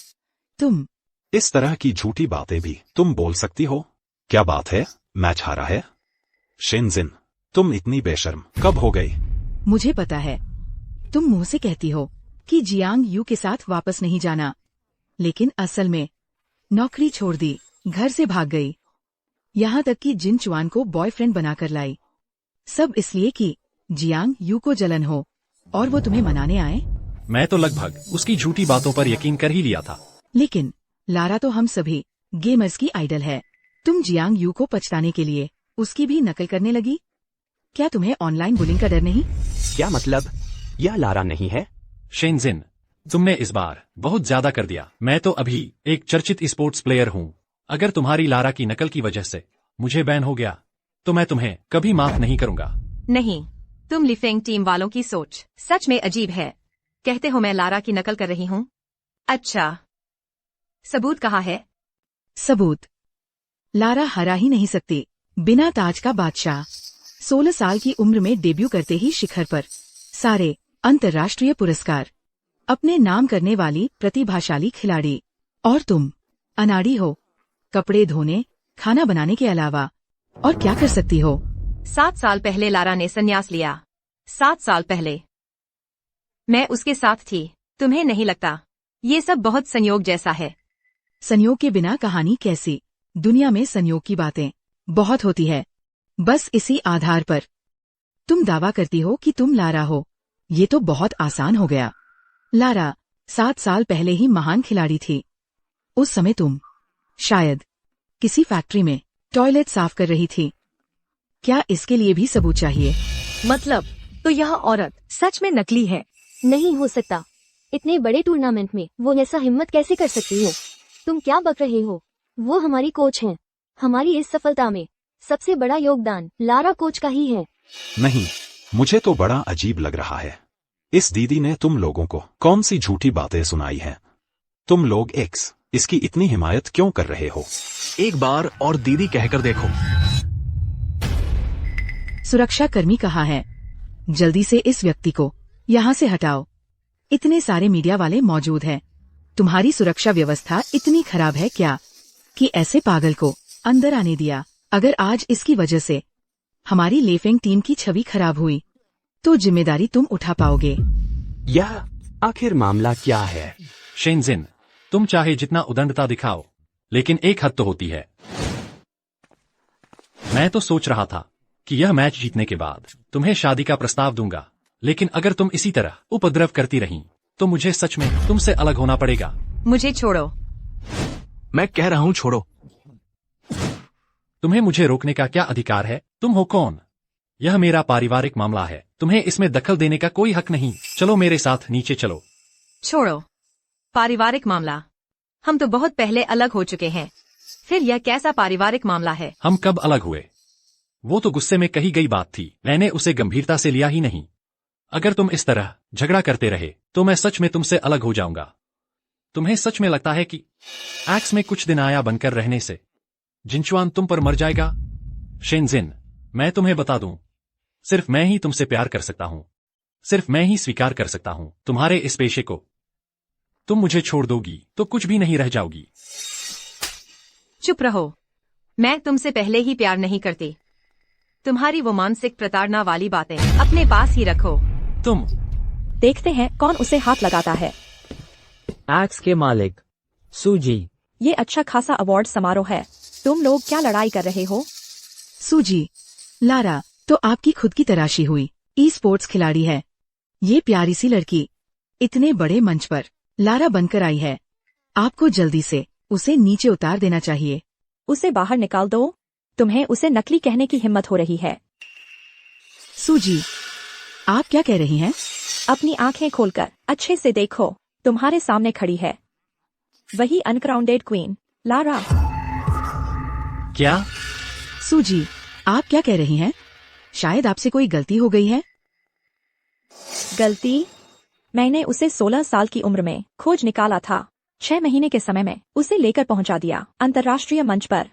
इस तरह की झूठी बातें भी तुम बोल सकती हो? क्या बात है, मैच हारा है? शेनजिन, तुम इतनी बेशर्म कब हो गई? मुझे पता है, तुम मुंह से कहती हो कि जियांग यू के साथ वापस नहीं जाना, लेकिन असल में नौकरी छोड़ दी, घर से भाग गई, यहाँ तक कि जिन चुआन को बॉयफ्रेंड बनाकर लाई। सब इसलिए कि जियांग यू को जलन हो और वो तुम्हें मनाने आए। मैं तो लगभग उसकी झूठी बातों पर यकीन कर ही लिया था। लेकिन लारा तो हम सभी गेमर्स की आइडल है। तुम जियांग यू को पछताने के लिए उसकी भी नकल करने लगी? क्या तुम्हें ऑनलाइन बुलिंग का डर नहीं? क्या मतलब? यह लारा नहीं है? शेनजिन, तुमने इस बार बहुत ज्यादा कर दिया। मैं तो अभी एक चर्चित स्पोर्ट्स प्लेयर हूँ। अगर तुम्हारी लारा की नकल की वजह से मुझे बैन हो गया तो मैं तुम्हें कभी माफ नहीं करूंगा। नहीं, तुम लिफेंग टीम वालों की सोच सच में अजीब है। कहते हो मैं लारा की नकल कर रही हूँ? अच्छा, सबूत कहाँ है? सबूत? लारा हरा ही नहीं सकती। बिना ताज का बादशाह, 16 साल की उम्र में डेब्यू करते ही शिखर पर सारे अंतर्राष्ट्रीय पुरस्कार, अपने नाम करने वाली प्रतिभाशाली खिलाड़ी। और तुम अनाड़ी हो, कपड़े धोने, खाना बनाने के अलावा और क्या कर सकती हो? 7 साल पहले लारा ने संन्यास लिया। 7 साल पहले मैं उसके साथ थी। तुम्हें नहीं लगता ये सब बहुत संयोग जैसा है? संयोग के बिना कहानी कैसी? दुनिया में संयोग की बातें बहुत होती है। बस इसी आधार पर तुम दावा करती हो कि तुम लारा हो, ये तो बहुत आसान हो गया। लारा 7 साल पहले ही महान खिलाड़ी थी। उस समय तुम शायद किसी फैक्ट्री में टॉयलेट साफ कर रही थी। क्या इसके लिए भी सबूत चाहिए? मतलब तो यह औरत सच में नकली है? नहीं हो सकता। इतने बड़े टूर्नामेंट में वो ऐसा हिम्मत कैसे कर सकती हो? तुम क्या बक रहे हो? वो हमारी कोच हैं। हमारी इस सफलता में सबसे बड़ा योगदान लारा कोच का ही है। नहीं, मुझे तो बड़ा अजीब लग रहा है। इस दीदी ने तुम लोगों को कौन सी झूठी बातें सुनाई हैं? तुम लोग इसकी इतनी हिमायत क्यों कर रहे हो? एक बार और दीदी कहकर देखो। सुरक्षा कर्मी कहाँ है? जल्दी से इस व्यक्ति को यहाँ से हटाओ। इतने सारे मीडिया वाले मौजूद हैं। तुम्हारी सुरक्षा व्यवस्था इतनी खराब है क्या कि ऐसे पागल को अंदर आने दिया? अगर आज इसकी वजह से हमारी लेफेंग टीम की छवि खराब हुई तो जिम्मेदारी तुम उठा पाओगे? यह आखिर मामला क्या है? शेनजिन, तुम चाहे जितना उदंडता दिखाओ, लेकिन एक हद तो होती है। मैं तो सोच रहा था कि यह मैच जीतने के बाद तुम्हें शादी का प्रस्ताव दूंगा, लेकिन अगर तुम इसी तरह उपद्रव करती रही तो मुझे सच में तुमसे अलग होना पड़ेगा। मुझे छोड़ो। मैं कह रहा हूँ छोड़ो। तुम्हें मुझे रोकने का क्या अधिकार है? तुम हो कौन? यह मेरा पारिवारिक मामला है, तुम्हें इसमें दखल देने का कोई हक नहीं। चलो मेरे साथ नीचे चलो। छोड़ो। पारिवारिक मामला? हम तो बहुत पहले अलग हो चुके हैं। फिर यह कैसा पारिवारिक मामला है? हम कब अलग हुए? वो तो गुस्से में कही गई बात थी, मैंने उसे गंभीरता से लिया ही नहीं। अगर तुम इस तरह झगड़ा करते रहे तो मैं सच में तुमसे अलग हो जाऊंगा। तुम्हें सच में लगता है कि एक्स में कुछ दिन आया बनकर रहने से जिनचुआन तुम पर मर जाएगा? शेनजिन, मैं तुम्हें बता दूं, सिर्फ मैं ही तुमसे प्यार कर सकता हूं। सिर्फ मैं ही स्वीकार कर सकता हूं तुम्हारे इस पेशे को। तुम मुझे छोड़ दोगी तो कुछ भी नहीं रह जाओगी। चुप रहो। मैं तुमसे पहले ही प्यार नहीं करती। तुम्हारी वो मानसिक प्रताड़ना वाली बातें अपने पास ही रखो। तुम देखते हैं कौन उसे हाथ लगाता है। एक्स के मालिक सूजी। ये अच्छा खासा अवार्ड समारोह है। तुम लोग क्या लड़ाई कर रहे हो? सूजी, लारा तो आपकी खुद की तराशी हुई ई स्पोर्ट्स खिलाड़ी है। ये प्यारी सी लड़की इतने बड़े मंच पर लारा बनकर आई है। आपको जल्दी से उसे नीचे उतार देना चाहिए। उसे बाहर निकाल दो। तुम्हें उसे नकली कहने की हिम्मत हो रही है। सूजी, आप क्या कह रही हैं? अपनी आंखें खोलकर अच्छे से देखो, तुम्हारे सामने खड़ी है वही अनक्राउंडेड क्वीन, लारा। क्या? सूजी, आप क्या कह रही हैं? शायद आपसे कोई गलती हो गई है। गलती? मैंने उसे 16 साल की उम्र में खोज निकाला था। 6 महीने के समय में उसे लेकर पहुंचा दिया अंतर्राष्ट्रीय मंच पर।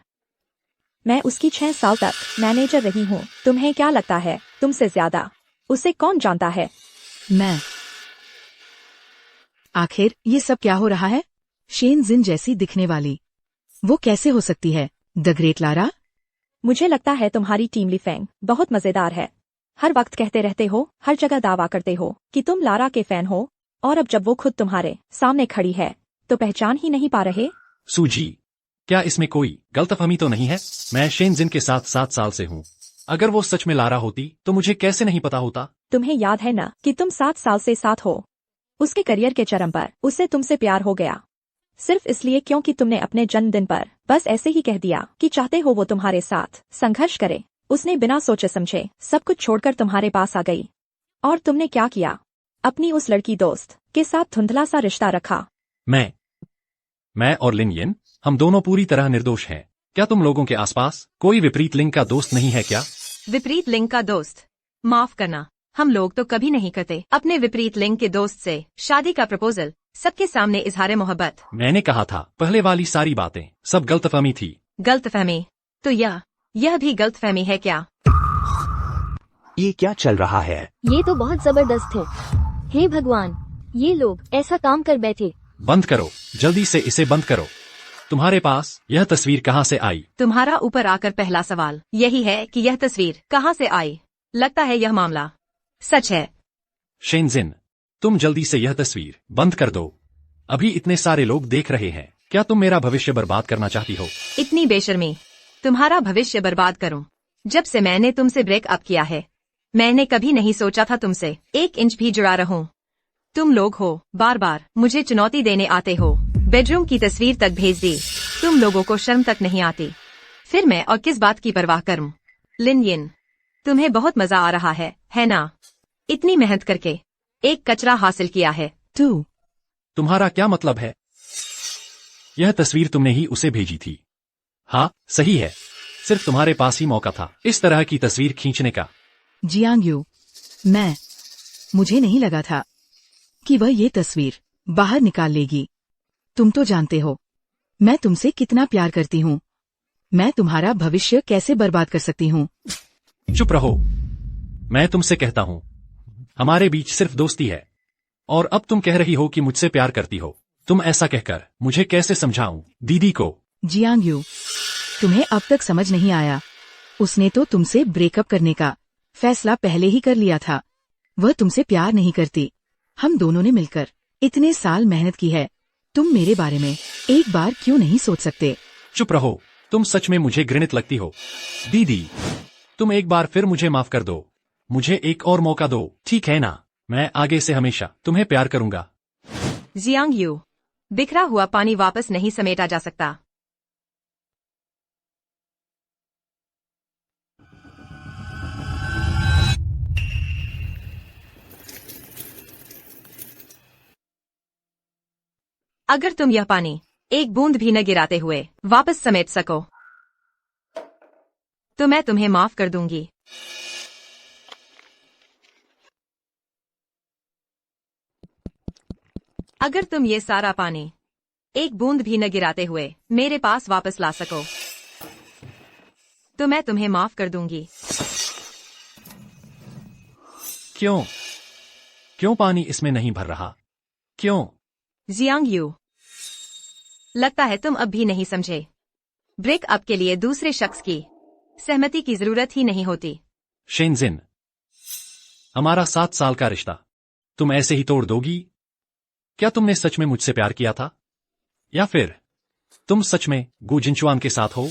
मैं उसकी 6 साल तक मैनेजर रही हूँ। तुम्हें क्या लगता है तुमसे ज्यादा उसे कौन जानता है? मैं। आखिर ये सब क्या हो रहा है? शेन जिन जैसी दिखने वाली वो कैसे हो सकती है? The great Lara? मुझे लगता है तुम्हारी टीम लिफेंग बहुत मजेदार है। हर वक्त कहते रहते हो, हर जगह दावा करते हो कि तुम लारा के फैन हो, और अब जब वो खुद तुम्हारे सामने खड़ी है तो पहचान ही नहीं पा रहे। सूजी, क्या इसमें कोई गलतफहमी तो नहीं है? मैं शेन जिन के साथ 7 साल से हूँ। अगर वो सच में लारा होती तो मुझे कैसे नहीं पता होता? तुम्हें याद है ना कि तुम 7 साल से साथ हो। उसके करियर के चरम पर उसे तुमसे प्यार हो गया, सिर्फ इसलिए क्योंकि तुमने अपने जन्मदिन पर बस ऐसे ही कह दिया कि चाहते हो वो तुम्हारे साथ संघर्ष करे। उसने बिना सोचे समझे सब कुछ छोड़कर तुम्हारे पास आ गई। और तुमने क्या किया? अपनी उस लड़की दोस्त के साथ धुंधला सा रिश्ता रखा। मैं और लिन यिन, हम दोनों पूरी तरह निर्दोष हैं। क्या तुम लोगों के आसपास कोई विपरीत लिंग का दोस्त नहीं है क्या? विपरीत लिंग का दोस्त? माफ करना, हम लोग तो कभी नहीं करते अपने विपरीत लिंग के दोस्त से शादी का प्रपोजल सबके सामने इजहार मोहब्बत। मैंने कहा था पहले वाली सारी बातें सब गलतफहमी थी। गलतफहमी? तो यह भी गलतफहमी है क्या? ये क्या चल रहा है? ये तो बहुत जबरदस्त है। हे भगवान, ये लोग ऐसा काम कर बैठे। बंद करो, जल्दी से इसे बंद करो। तुम्हारे पास यह तस्वीर कहाँ से आई? तुम्हारा ऊपर आकर पहला सवाल यही है कि यह तस्वीर कहाँ से आई। लगता है यह मामला सच है। शेन जिन, तुम जल्दी से यह तस्वीर बंद कर दो। अभी इतने सारे लोग देख रहे हैं। क्या तुम मेरा भविष्य बर्बाद करना चाहती हो? इतनी बेशर्मी? तुम्हारा भविष्य बर्बाद करूं? जब से मैंने तुमसे ब्रेकअप किया है मैंने कभी नहीं सोचा था तुमसे 1 इंच भी जुड़ा रहूं। तुम लोग हो बार बार मुझे चुनौती देने आते हो। बेडरूम की तस्वीर तक भेज दी। तुम लोगों को शर्म तक नहीं आती। फिर मैं और किस बात की परवाह करूं? लिन यिन, तुम्हें बहुत मजा आ रहा है ना? इतनी मेहनत करके एक कचरा हासिल किया है। तुम्हारा क्या मतलब है? यह तस्वीर तुमने ही उसे भेजी थी। हाँ, सही है। सिर्फ तुम्हारे पास ही मौका था इस तरह की तस्वीर खींचने का। जियांग, मुझे नहीं लगा था कि वह ये तस्वीर बाहर निकाल लेगी। तुम तो जानते हो मैं तुमसे कितना प्यार करती हूँ। मैं तुम्हारा भविष्य कैसे बर्बाद कर सकती हूँ? चुप रहो। मैं तुमसे कहता हूँ हमारे बीच सिर्फ दोस्ती है, और अब तुम कह रही हो कि मुझसे प्यार करती हो। तुम ऐसा कहकर मुझे कैसे समझाऊं दीदी को? जियांग, तुम्हें अब तक समझ नहीं आया। उसने तो तुमसे ब्रेकअप करने का फैसला पहले ही कर लिया था। वह तुमसे प्यार नहीं करती। हम दोनों ने मिलकर इतने साल मेहनत की है। तुम मेरे बारे में एक बार क्यों नहीं सोच सकते? चुप रहो। तुम सच में मुझे घृणित लगती हो दीदी। तुम एक बार फिर मुझे माफ कर दो। मुझे एक और मौका दो, ठीक है ना? मैं आगे से हमेशा तुम्हें प्यार करूंगा। जियांग, बिखरा हुआ पानी वापस नहीं समेटा जा सकता। अगर तुम यह पानी एक बूंद भी न गिराते हुए वापस समेट सको तो मैं तुम्हें माफ कर दूंगी। अगर तुम ये सारा पानी एक बूंद भी न गिराते हुए मेरे पास वापस ला सको तो मैं तुम्हें माफ कर दूंगी। क्यों पानी इसमें नहीं भर रहा? क्यों? जियांग, लगता है तुम अब भी नहीं समझे। ब्रेकअप के लिए दूसरे शख्स की सहमति की जरूरत ही नहीं होती। शेन जिन, हमारा 7 साल का रिश्ता तुम ऐसे ही तोड़ दोगी? क्या तुमने सच में मुझसे प्यार किया था, या फिर तुम सच में गु जिनचुआन के साथ हो?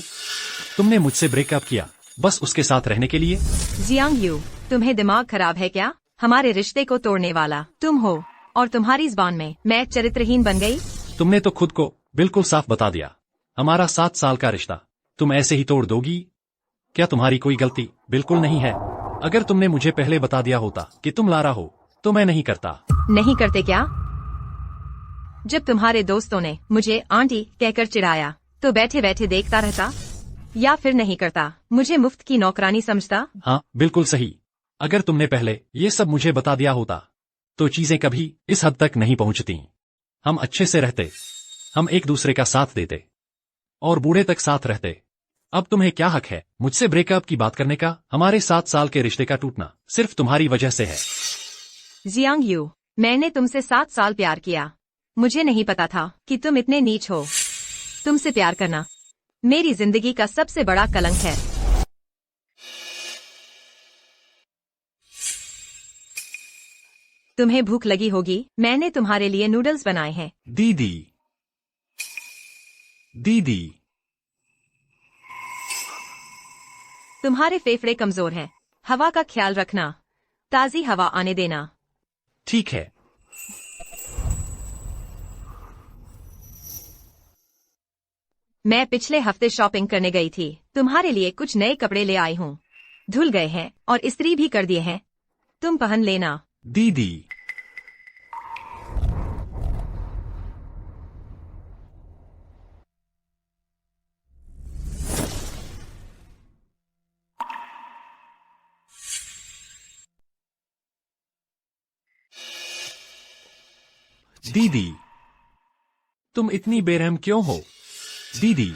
तुमने मुझसे ब्रेकअप किया बस उसके साथ रहने के लिए? जियांग, तुम्हें दिमाग खराब है क्या? हमारे रिश्ते को तोड़ने वाला तुम हो, और तुम्हारी जुबान में मैं चरित्रहीन बन गई। तुमने तो खुद को बिल्कुल साफ बता दिया। हमारा 7 साल का रिश्ता तुम ऐसे ही तोड़ दोगी? क्या तुम्हारी कोई गलती बिल्कुल नहीं है? अगर तुमने मुझे पहले बता दिया होता कि तुम लारा हो तो मैं नहीं करता। नहीं करते क्या? जब तुम्हारे दोस्तों ने मुझे आंटी कहकर चिढ़ाया तो बैठे बैठे देखता रहता? या फिर नहीं करता, मुझे मुफ्त की नौकरानी समझता? हाँ बिल्कुल सही। अगर तुमने पहले ये सब मुझे बता दिया होता तो चीजें कभी इस हद तक नहीं पहुंचती। हम अच्छे से रहते, हम एक दूसरे का साथ देते और बूढ़े तक साथ रहते। अब तुम्हें क्या हक है मुझसे ब्रेकअप की बात करने का? हमारे 7 साल के रिश्ते का टूटना सिर्फ तुम्हारी वजह से है। जियांग यू, मैंने तुमसे 7 साल प्यार किया। मुझे नहीं पता था कि तुम इतने नीच हो। तुमसे प्यार करना मेरी जिंदगी का सबसे बड़ा कलंक है। तुम्हें भूख लगी होगी, मैंने तुम्हारे लिए नूडल्स बनाए हैं। दीदी, दीदी, तुम्हारे फेफड़े कमजोर हैं। हवा का ख्याल रखना, ताजी हवा आने देना। ठीक है। मैं पिछले हफ्ते शॉपिंग करने गई थी। तुम्हारे लिए कुछ नए कपड़े ले आई हूँ। धुल गए हैं और इस्त्री भी कर दिए हैं, तुम पहन लेना। दीदी, दीदी, तुम इतनी बेरहम क्यों हो? दीदी,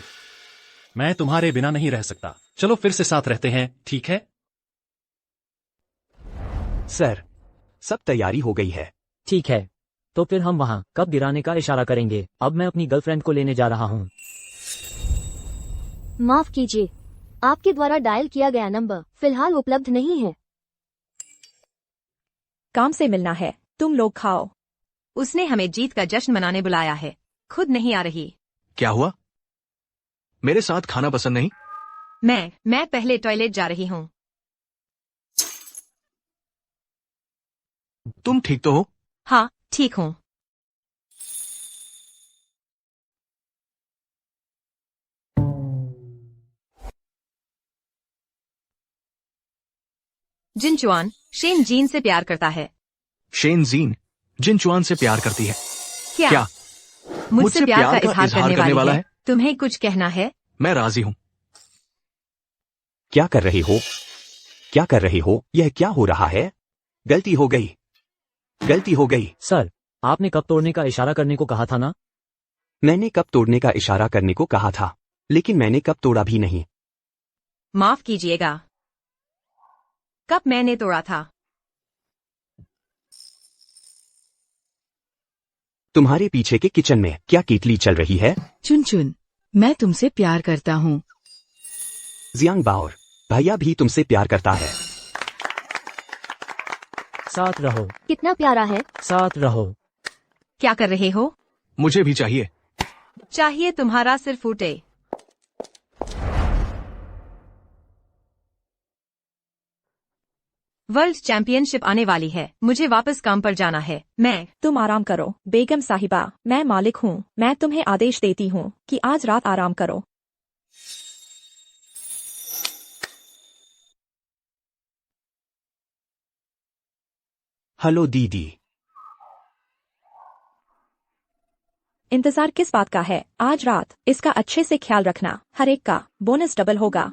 मैं तुम्हारे बिना नहीं रह सकता। चलो फिर से साथ रहते हैं, ठीक है? सर, सब तैयारी हो गई है। ठीक है, तो फिर हम वहाँ कब गिराने का इशारा करेंगे? अब मैं अपनी गर्लफ्रेंड को लेने जा रहा हूँ। माफ कीजिए, आपके द्वारा डायल किया गया नंबर फिलहाल उपलब्ध नहीं है। काम से मिलना है, तुम लोग खाओ। उसने हमें जीत का जश्न मनाने बुलाया है, खुद नहीं आ रही। क्या हुआ? मेरे साथ खाना पसंद नहीं? मैं पहले टॉयलेट जा रही हूँ। तुम ठीक तो हो? हाँ ठीक हूँ। जिनचुआन शेन जीन से प्यार करता है। शेन जीन जिनचुआन से प्यार करती है। क्या? मुझसे प्यार का इजहार करने वाला है। तुम्हें कुछ कहना है? मैं राजी हूँ। क्या कर रहे हो? क्या कर रहे हो? यह क्या हो रहा है? गलती हो गई, गलती हो गई। सर, आपने कब तोड़ने का इशारा करने को कहा था ना? मैंने कब तोड़ने का इशारा करने को कहा था, लेकिन मैंने कब तोड़ा भी नहीं। माफ कीजिएगा, कब मैंने तोड़ा था? तुम्हारे पीछे के किचन में क्या कीटली चल रही है? चुन, मैं तुमसे प्यार करता हूँ। जियांग बाओर, भैया भी तुमसे प्यार करता है। साथ रहो, कितना प्यारा है। साथ रहो। क्या कर रहे हो? मुझे भी चाहिए। चाहिए तुम्हारा सिर फूटे। वर्ल्ड चैंपियनशिप आने वाली है, मुझे वापस काम पर जाना है। तुम आराम करो बेगम साहिबा, मैं मालिक हूँ। मैं तुम्हें आदेश देती हूँ कि आज रात आराम करो। हेलो दीदी। इंतजार किस बात का है? आज रात इसका अच्छे से ख्याल रखना, हर एक का बोनस डबल होगा।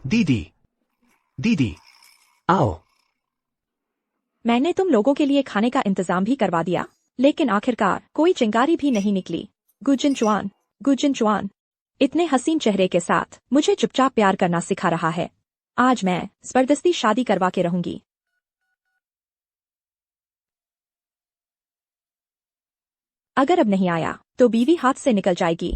दीदी, दीदी, आओ। मैंने तुम लोगों के लिए खाने का इंतजाम भी करवा दिया, लेकिन आखिरकार कोई चिंगारी भी नहीं निकली। गुजिन चुआन इतने हसीन चेहरे के साथ मुझे चुपचाप प्यार करना सिखा रहा है। आज मैं जबरदस्ती शादी करवा के रहूंगी। अगर अब नहीं आया तो बीवी हाथ से निकल जाएगी।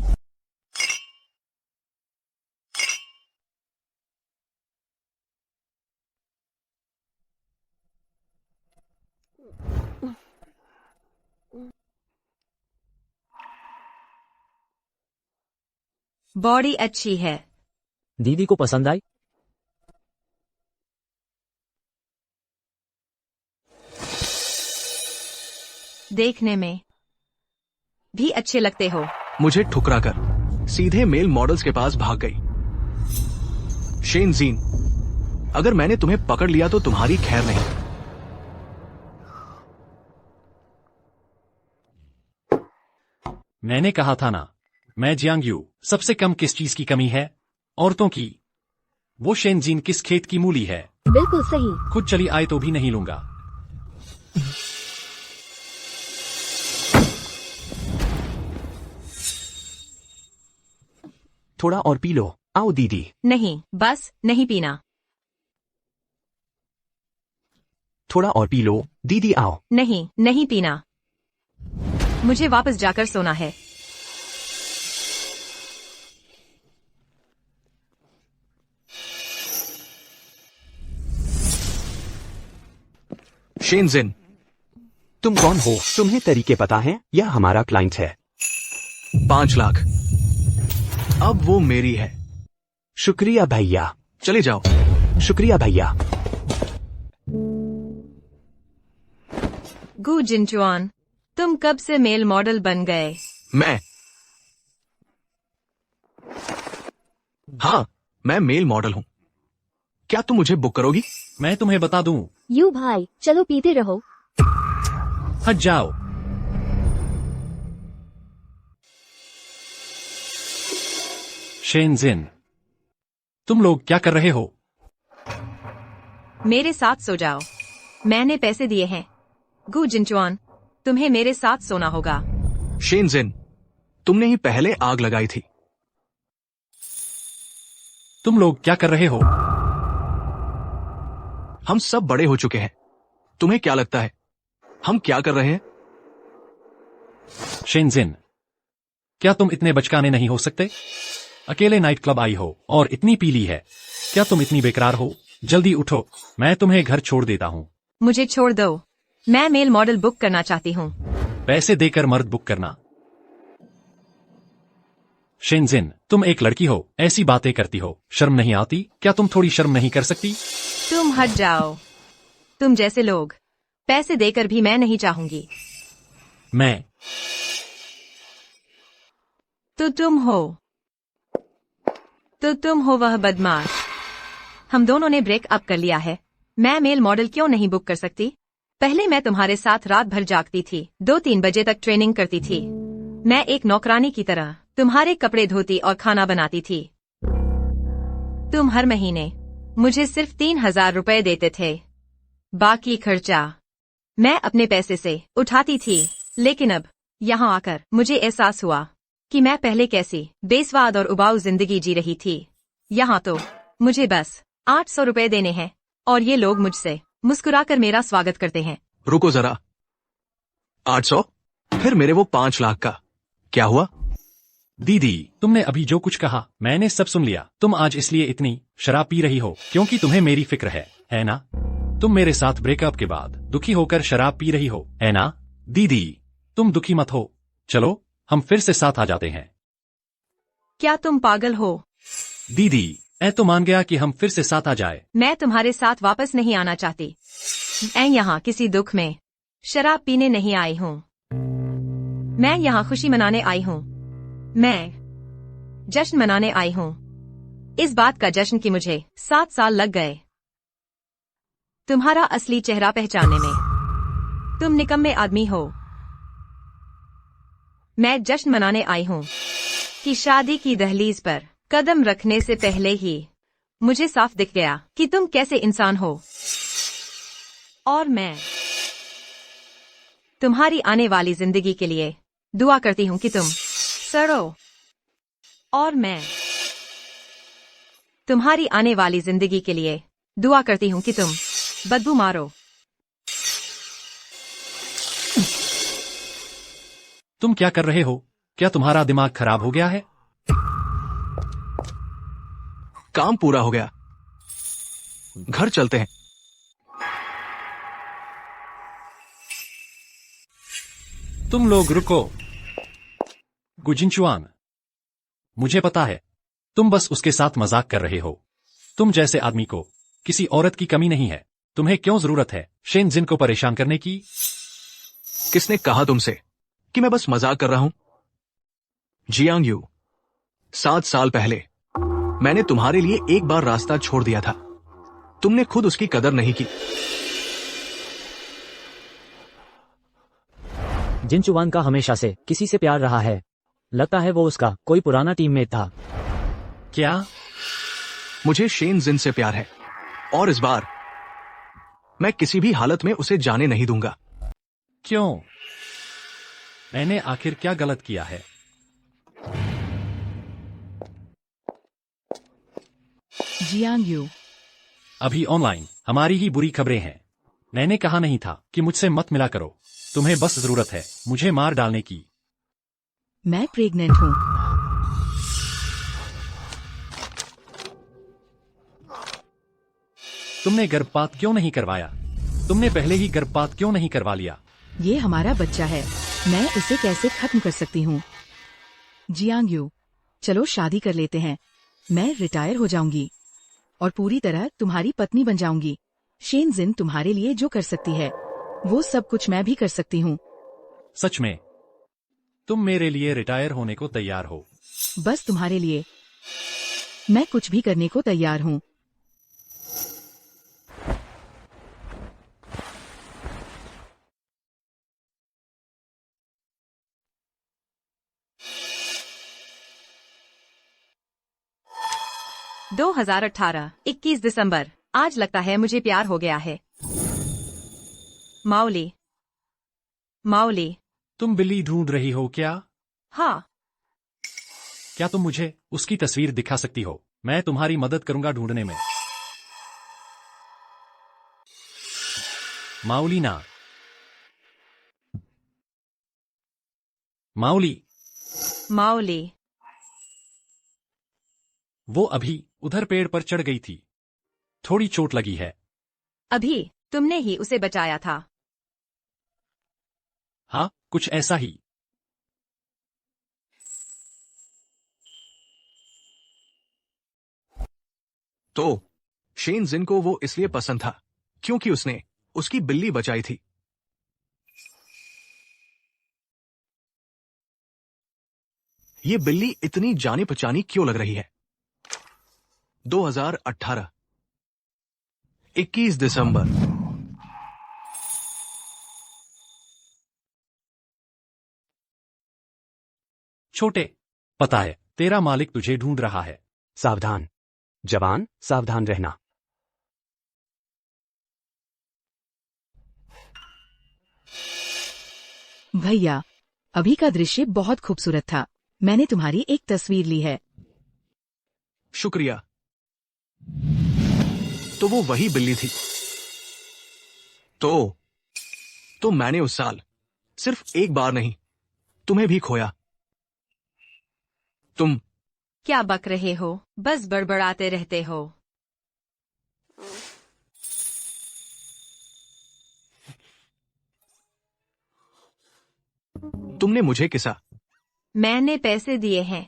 बॉडी अच्छी है। दीदी को पसंद आई? देखने में भी अच्छे लगते हो। मुझे ठुकरा कर सीधे मेल मॉडल्स के पास भाग गई। शेन जीन, अगर मैंने तुम्हें पकड़ लिया तो तुम्हारी खैर नहीं। मैंने कहा था ना, मैं जियांग यू। सबसे कम किस चीज की कमी है? औरतों की। वो शेनजीन किस खेत की मूली है? बिल्कुल सही। खुद चली आए तो भी नहीं लूंगा। थोड़ा और पी लो। आओ दीदी। नहीं, बस नहीं पीना। थोड़ा और पी लो दीदी, आओ। नहीं, नहीं पीना। मुझे वापस जाकर सोना है। शेनजिन, तुम कौन हो? तुम्हें तरीके पता है? यह हमारा क्लाइंट है। 5 लाख। अब वो मेरी है। शुक्रिया भैया। चले जाओ। शुक्रिया भैया। गु जिनचुआन, तुम कब से मेल मॉडल बन गए? मैं मेल मॉडल हूं। क्या तुम मुझे बुक करोगी? मैं तुम्हें बता दूं। यू भाई, चलो पीते रहो। हट जाओ। शेनजिन, तुम लोग क्या कर रहे हो? मेरे साथ सो जाओ। मैंने पैसे दिए हैं। गु जिनचुआन, तुम्हें मेरे साथ सोना होगा। शेनजिन, तुमने ही पहले आग लगाई थी। तुम लोग क्या कर रहे हो? हम सब बड़े हो चुके हैं। तुम्हें क्या लगता है हम क्या कर रहे हैं? शेनजिन, क्या तुम इतने बचकाने नहीं हो सकते? अकेले नाइट क्लब आई हो और इतनी पीली है। क्या तुम इतनी बेकरार हो? जल्दी उठो, मैं तुम्हें घर छोड़ देता हूँ। मुझे छोड़ दो। मैं मेल मॉडल बुक करना चाहती हूँ। पैसे देकर मर्द बुक करना। शेनजिन, तुम एक लड़की हो, ऐसी बातें करती हो, शर्म नहीं आती? क्या तुम थोड़ी शर्म नहीं कर सकती? तुम हट जाओ। तुम जैसे लोग पैसे देकर भी मैं नहीं चाहूंगी। मैं तो तुम हो वह बदमाश। हम दोनों ने ब्रेक अप कर लिया है। मैं मेल मॉडल क्यों नहीं बुक कर सकती? पहले मैं तुम्हारे साथ रात भर जागती थी, 2-3 बजे तक ट्रेनिंग करती थी। मैं एक नौकरानी की तरह तुम्हारे कपड़े धोती और खाना बनाती थी। तुम हर महीने मुझे सिर्फ 3,000 रुपए देते थे। बाकी खर्चा मैं अपने पैसे से उठाती थी। लेकिन अब यहाँ आकर मुझे एहसास हुआ कि मैं पहले कैसी बेस्वाद और उबाऊ जिंदगी जी रही थी। यहाँ तो मुझे बस 800 रुपए देने हैं और ये लोग मुझसे मुस्कुराकर मेरा स्वागत करते हैं। रुको जरा। 800? फिर मेरे वो 5 लाख का क्या हुआ? दीदी, तुमने अभी जो कुछ कहा मैंने सब सुन लिया। तुम आज इसलिए इतनी शराब पी रही हो क्योंकि तुम्हें मेरी फिक्र है ना? तुम मेरे साथ ब्रेकअप के बाद दुखी होकर शराब पी रही हो, है ना? दीदी, तुम दुखी मत हो। चलो हम फिर से साथ आ जाते हैं। क्या तुम पागल हो? दीदी, मैं तो मान गया कि हम फिर से साथ आ जाए। मैं तुम्हारे साथ वापस नहीं आना चाहती। मैं यहाँ किसी दुख में शराब पीने नहीं आई हूँ। मैं यहाँ खुशी मनाने आई हूँ। मैं जश्न मनाने आई हूँ। इस बात का जश्न कि मुझे 7 साल लग गए तुम्हारा असली चेहरा पहचानने में। तुम निकम्मे आदमी हो। मैं जश्न मनाने आई हूँ कि शादी की दहलीज पर कदम रखने से पहले ही मुझे साफ दिख गया कि तुम कैसे इंसान हो। और मैं तुम्हारी आने वाली जिंदगी के लिए दुआ करती हूँ कि तुम सड़ो। और मैं तुम्हारी आने वाली जिंदगी के लिए दुआ करती हूँ कि तुम बदबू मारो। तुम क्या कर रहे हो? क्या तुम्हारा दिमाग खराब हो गया है? काम पूरा हो गया। घर चलते हैं। तुम लोग रुको। गुजिनचुआन, मुझे पता है तुम बस उसके साथ मजाक कर रहे हो। तुम जैसे आदमी को किसी औरत की कमी नहीं है। तुम्हें क्यों जरूरत है शेनजिन को परेशान करने की? किसने कहा तुमसे कि मैं बस मजाक कर रहा हूं? जियांग यू, 7 साल पहले मैंने तुम्हारे लिए एक बार रास्ता छोड़ दिया था। तुमने खुद उसकी कदर नहीं की। जिन चुवान का हमेशा से किसी से प्यार रहा है, लगता है वो उसका कोई पुराना टीममेट था। क्या? मुझे शेन जिन से प्यार है और इस बार मैं किसी भी हालत में उसे जाने नहीं दूंगा। क्यों? मैंने आखिर क्या गलत किया है? जियांग यू, अभी ऑनलाइन हमारी ही बुरी खबरें हैं। मैंने कहा नहीं था कि मुझसे मत मिला करो। तुम्हें बस जरूरत है मुझे मार डालने की। मैं प्रेग्नेंट हूँ। तुमने गर्भपात क्यों नहीं करवाया? तुमने पहले ही गर्भपात क्यों नहीं करवा लिया? ये हमारा बच्चा है, मैं इसे कैसे खत्म कर सकती हूँ? जियांग यू, चलो शादी कर लेते हैं। मैं रिटायर हो जाऊंगी और पूरी तरह तुम्हारी पत्नी बन जाऊंगी। शेन जिन तुम्हारे लिए जो कर सकती है, वो सब कुछ मैं भी कर सकती हूँ। सच में? तुम मेरे लिए रिटायर होने को तैयार हो? बस तुम्हारे लिए मैं कुछ भी करने को तैयार हूँ। – 2018 21 दिसंबर। आज लगता है मुझे प्यार हो गया है। माउली, माउली। तुम बिल्ली ढूंढ रही हो क्या? हाँ। क्या तुम मुझे उसकी तस्वीर दिखा सकती हो? मैं तुम्हारी मदद करूंगा ढूंढने में। माउली ना। माउली। माउली। वो अभी उधर पेड़ पर चढ़ गई थी। थोड़ी चोट लगी है। अभी तुमने ही उसे बचाया था। हाँ, कुछ ऐसा ही। तो शेन जिन को वो इसलिए पसंद था क्योंकि उसने उसकी बिल्ली बचाई थी। ये बिल्ली इतनी जानी पहचानी क्यों लग रही है? 2018 21 दिसंबर। छोटे, पता है तेरा मालिक तुझे ढूंढ रहा है। सावधान जवान, सावधान रहना। भैया, अभी का दृश्य बहुत खूबसूरत था। मैंने तुम्हारी एक तस्वीर ली है। शुक्रिया। तो वो वही बिल्ली थी। तो मैंने उस साल सिर्फ एक बार नहीं, तुम्हें भी खोया। तुम क्या बक रहे हो? बस बड़बड़ाते रहते हो। तुमने मुझे किसा। मैंने पैसे दिए हैं।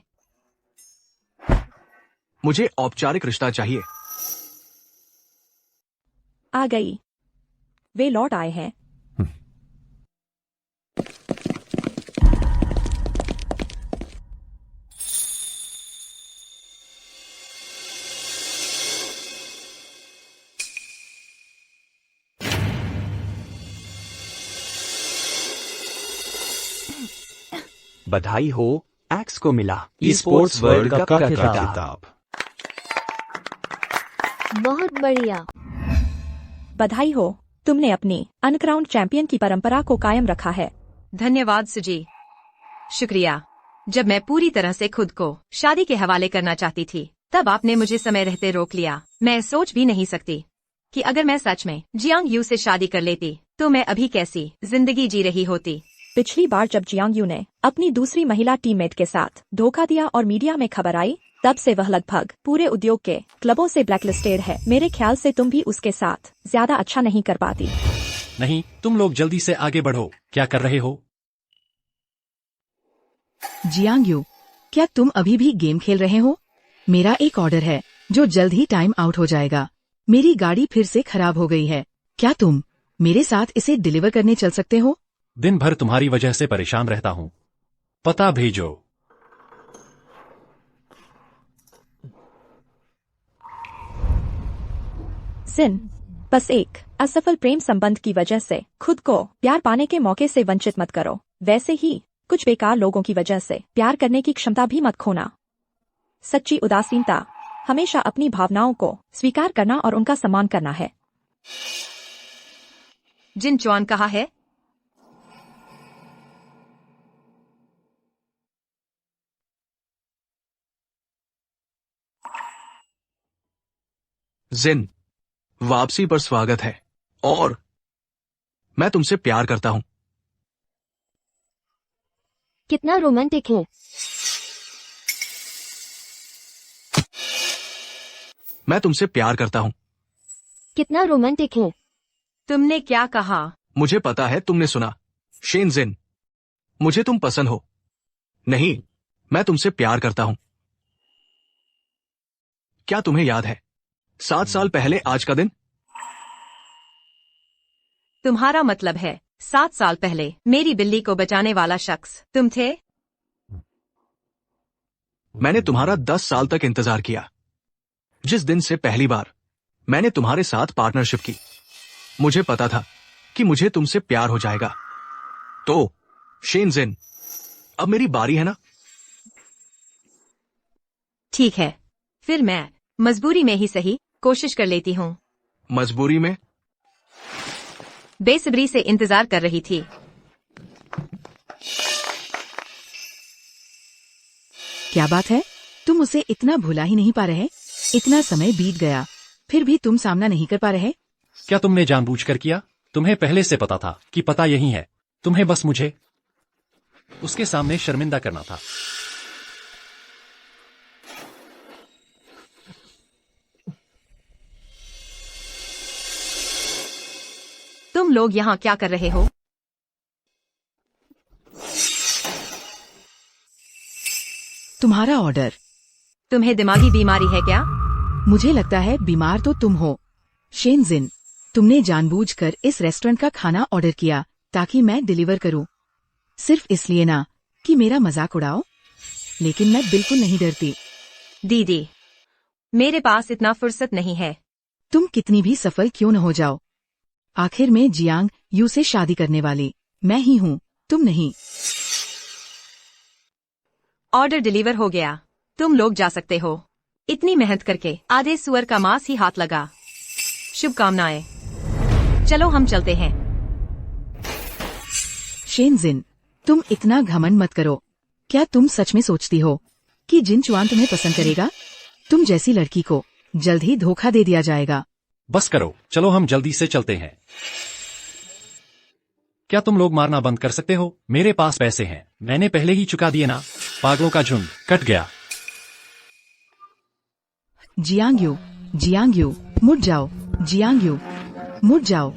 मुझे औपचारिक रिश्ता चाहिए। आ गई। वे लौट आए हैं। बधाई हो, एक्स को मिला ई-स्पोर्ट्स वर्ल्ड कप का खिताब। बहुत बढ़िया। बधाई हो, तुमने अपनी अनक्राउंड चैंपियन की परंपरा को कायम रखा है। धन्यवाद सुजी। शुक्रिया। जब मैं पूरी तरह से खुद को शादी के हवाले करना चाहती थी, तब आपने मुझे समय रहते रोक लिया। मैं सोच भी नहीं सकती कि अगर मैं सच में जियांग यू से शादी कर लेती, तो मैं अभी कैसी जिंदगी जी रही होती। पिछली बार जब जियांग यू ने अपनी दूसरी महिला टीममेट के साथ धोखा दिया और मीडिया में खबर आई, तब से वह लगभग पूरे उद्योग के क्लबों से ब्लैकलिस्टेड है। मेरे ख्याल से तुम भी उसके साथ ज्यादा अच्छा नहीं कर पाती। नहीं, तुम लोग जल्दी से आगे बढ़ो। क्या कर रहे हो? जियांग यू, क्या तुम अभी भी गेम खेल रहे हो? मेरा एक ऑर्डर है जो जल्द ही टाइम आउट हो जाएगा। मेरी गाड़ी फिर से खराब हो गई है। क्या तुम मेरे साथ इसे डिलीवर करने चल सकते हो? दिन भर तुम्हारी वजह से परेशान रहता हूं। पता भेजो। सिन, बस एक असफल प्रेम संबंध की वजह से खुद को प्यार पाने के मौके से वंचित मत करो। वैसे ही कुछ बेकार लोगों की वजह से प्यार करने की क्षमता भी मत खोना। सच्ची उदासीनता हमेशा अपनी भावनाओं को स्वीकार करना और उनका सम्मान करना है। जिन चौन कहा है? जिन, वापसी पर स्वागत है और मैं तुमसे प्यार करता हूं। कितना रोमांटिक है। मैं तुमसे प्यार करता हूं। कितना रोमांटिक है। तुमने क्या कहा? मुझे पता है तुमने सुना। शेन जिन, मुझे तुम पसंद हो। नहीं, मैं तुमसे प्यार करता हूं। क्या तुम्हें याद है 7 साल पहले आज का दिन? तुम्हारा मतलब है 7 साल पहले मेरी बिल्ली को बचाने वाला शख्स तुम थे? मैंने तुम्हारा 10 साल तक इंतजार किया। जिस दिन से पहली बार मैंने तुम्हारे साथ पार्टनरशिप की, मुझे पता था कि मुझे तुमसे प्यार हो जाएगा। तो शेन जिन, अब मेरी बारी है ना? ठीक है, फिर मैं मजबूरी में ही सही कोशिश कर लेती हूँ। मजबूरी में? बेसब्री से इंतजार कर रही थी। क्या बात है, तुम उसे इतना भुला ही नहीं पा रहे? इतना समय बीत गया, फिर भी तुम सामना नहीं कर पा रहे? क्या तुमने जानबूझकर किया? तुम्हें पहले से पता था कि पता यही है। तुम्हें बस मुझे उसके सामने शर्मिंदा करना था। तुम लोग यहाँ क्या कर रहे हो? तुम्हारा ऑर्डर। तुम्हें दिमागी बीमारी है क्या? मुझे लगता है बीमार तो तुम हो। शेन जिन, तुमने जानबूझकर इस रेस्टोरेंट का खाना ऑर्डर किया ताकि मैं डिलीवर करूं। सिर्फ इसलिए ना कि मेरा मजाक उड़ाओ। लेकिन मैं बिल्कुल नहीं डरती। दीदी, मेरे पास इतना फुर्सत नहीं है। तुम कितनी भी सफल क्यों न हो जाओ, आखिर में जियांग यू से शादी करने वाली मैं ही हूँ, तुम नहीं। ऑर्डर डिलीवर हो गया, तुम लोग जा सकते हो। इतनी मेहनत करके आधे सुअर का मांस ही हाथ लगा। शुभकामनाएं। चलो हम चलते हैं। शेन जिन, तुम इतना घमंड मत करो। क्या तुम सच में सोचती हो कि जिन चुआन तुम्हें पसंद करेगा? तुम जैसी लड़की को जल्द ही धोखा दे दिया जाएगा। बस करो, चलो हम जल्दी से चलते हैं। क्या तुम लोग मारना बंद कर सकते हो? मेरे पास पैसे हैं, मैंने पहले ही चुका दिए ना। पागलों का झुंड कट गया। जियांग यू, मुड़ जाओ। जियांग यू, मुड़ जाओ।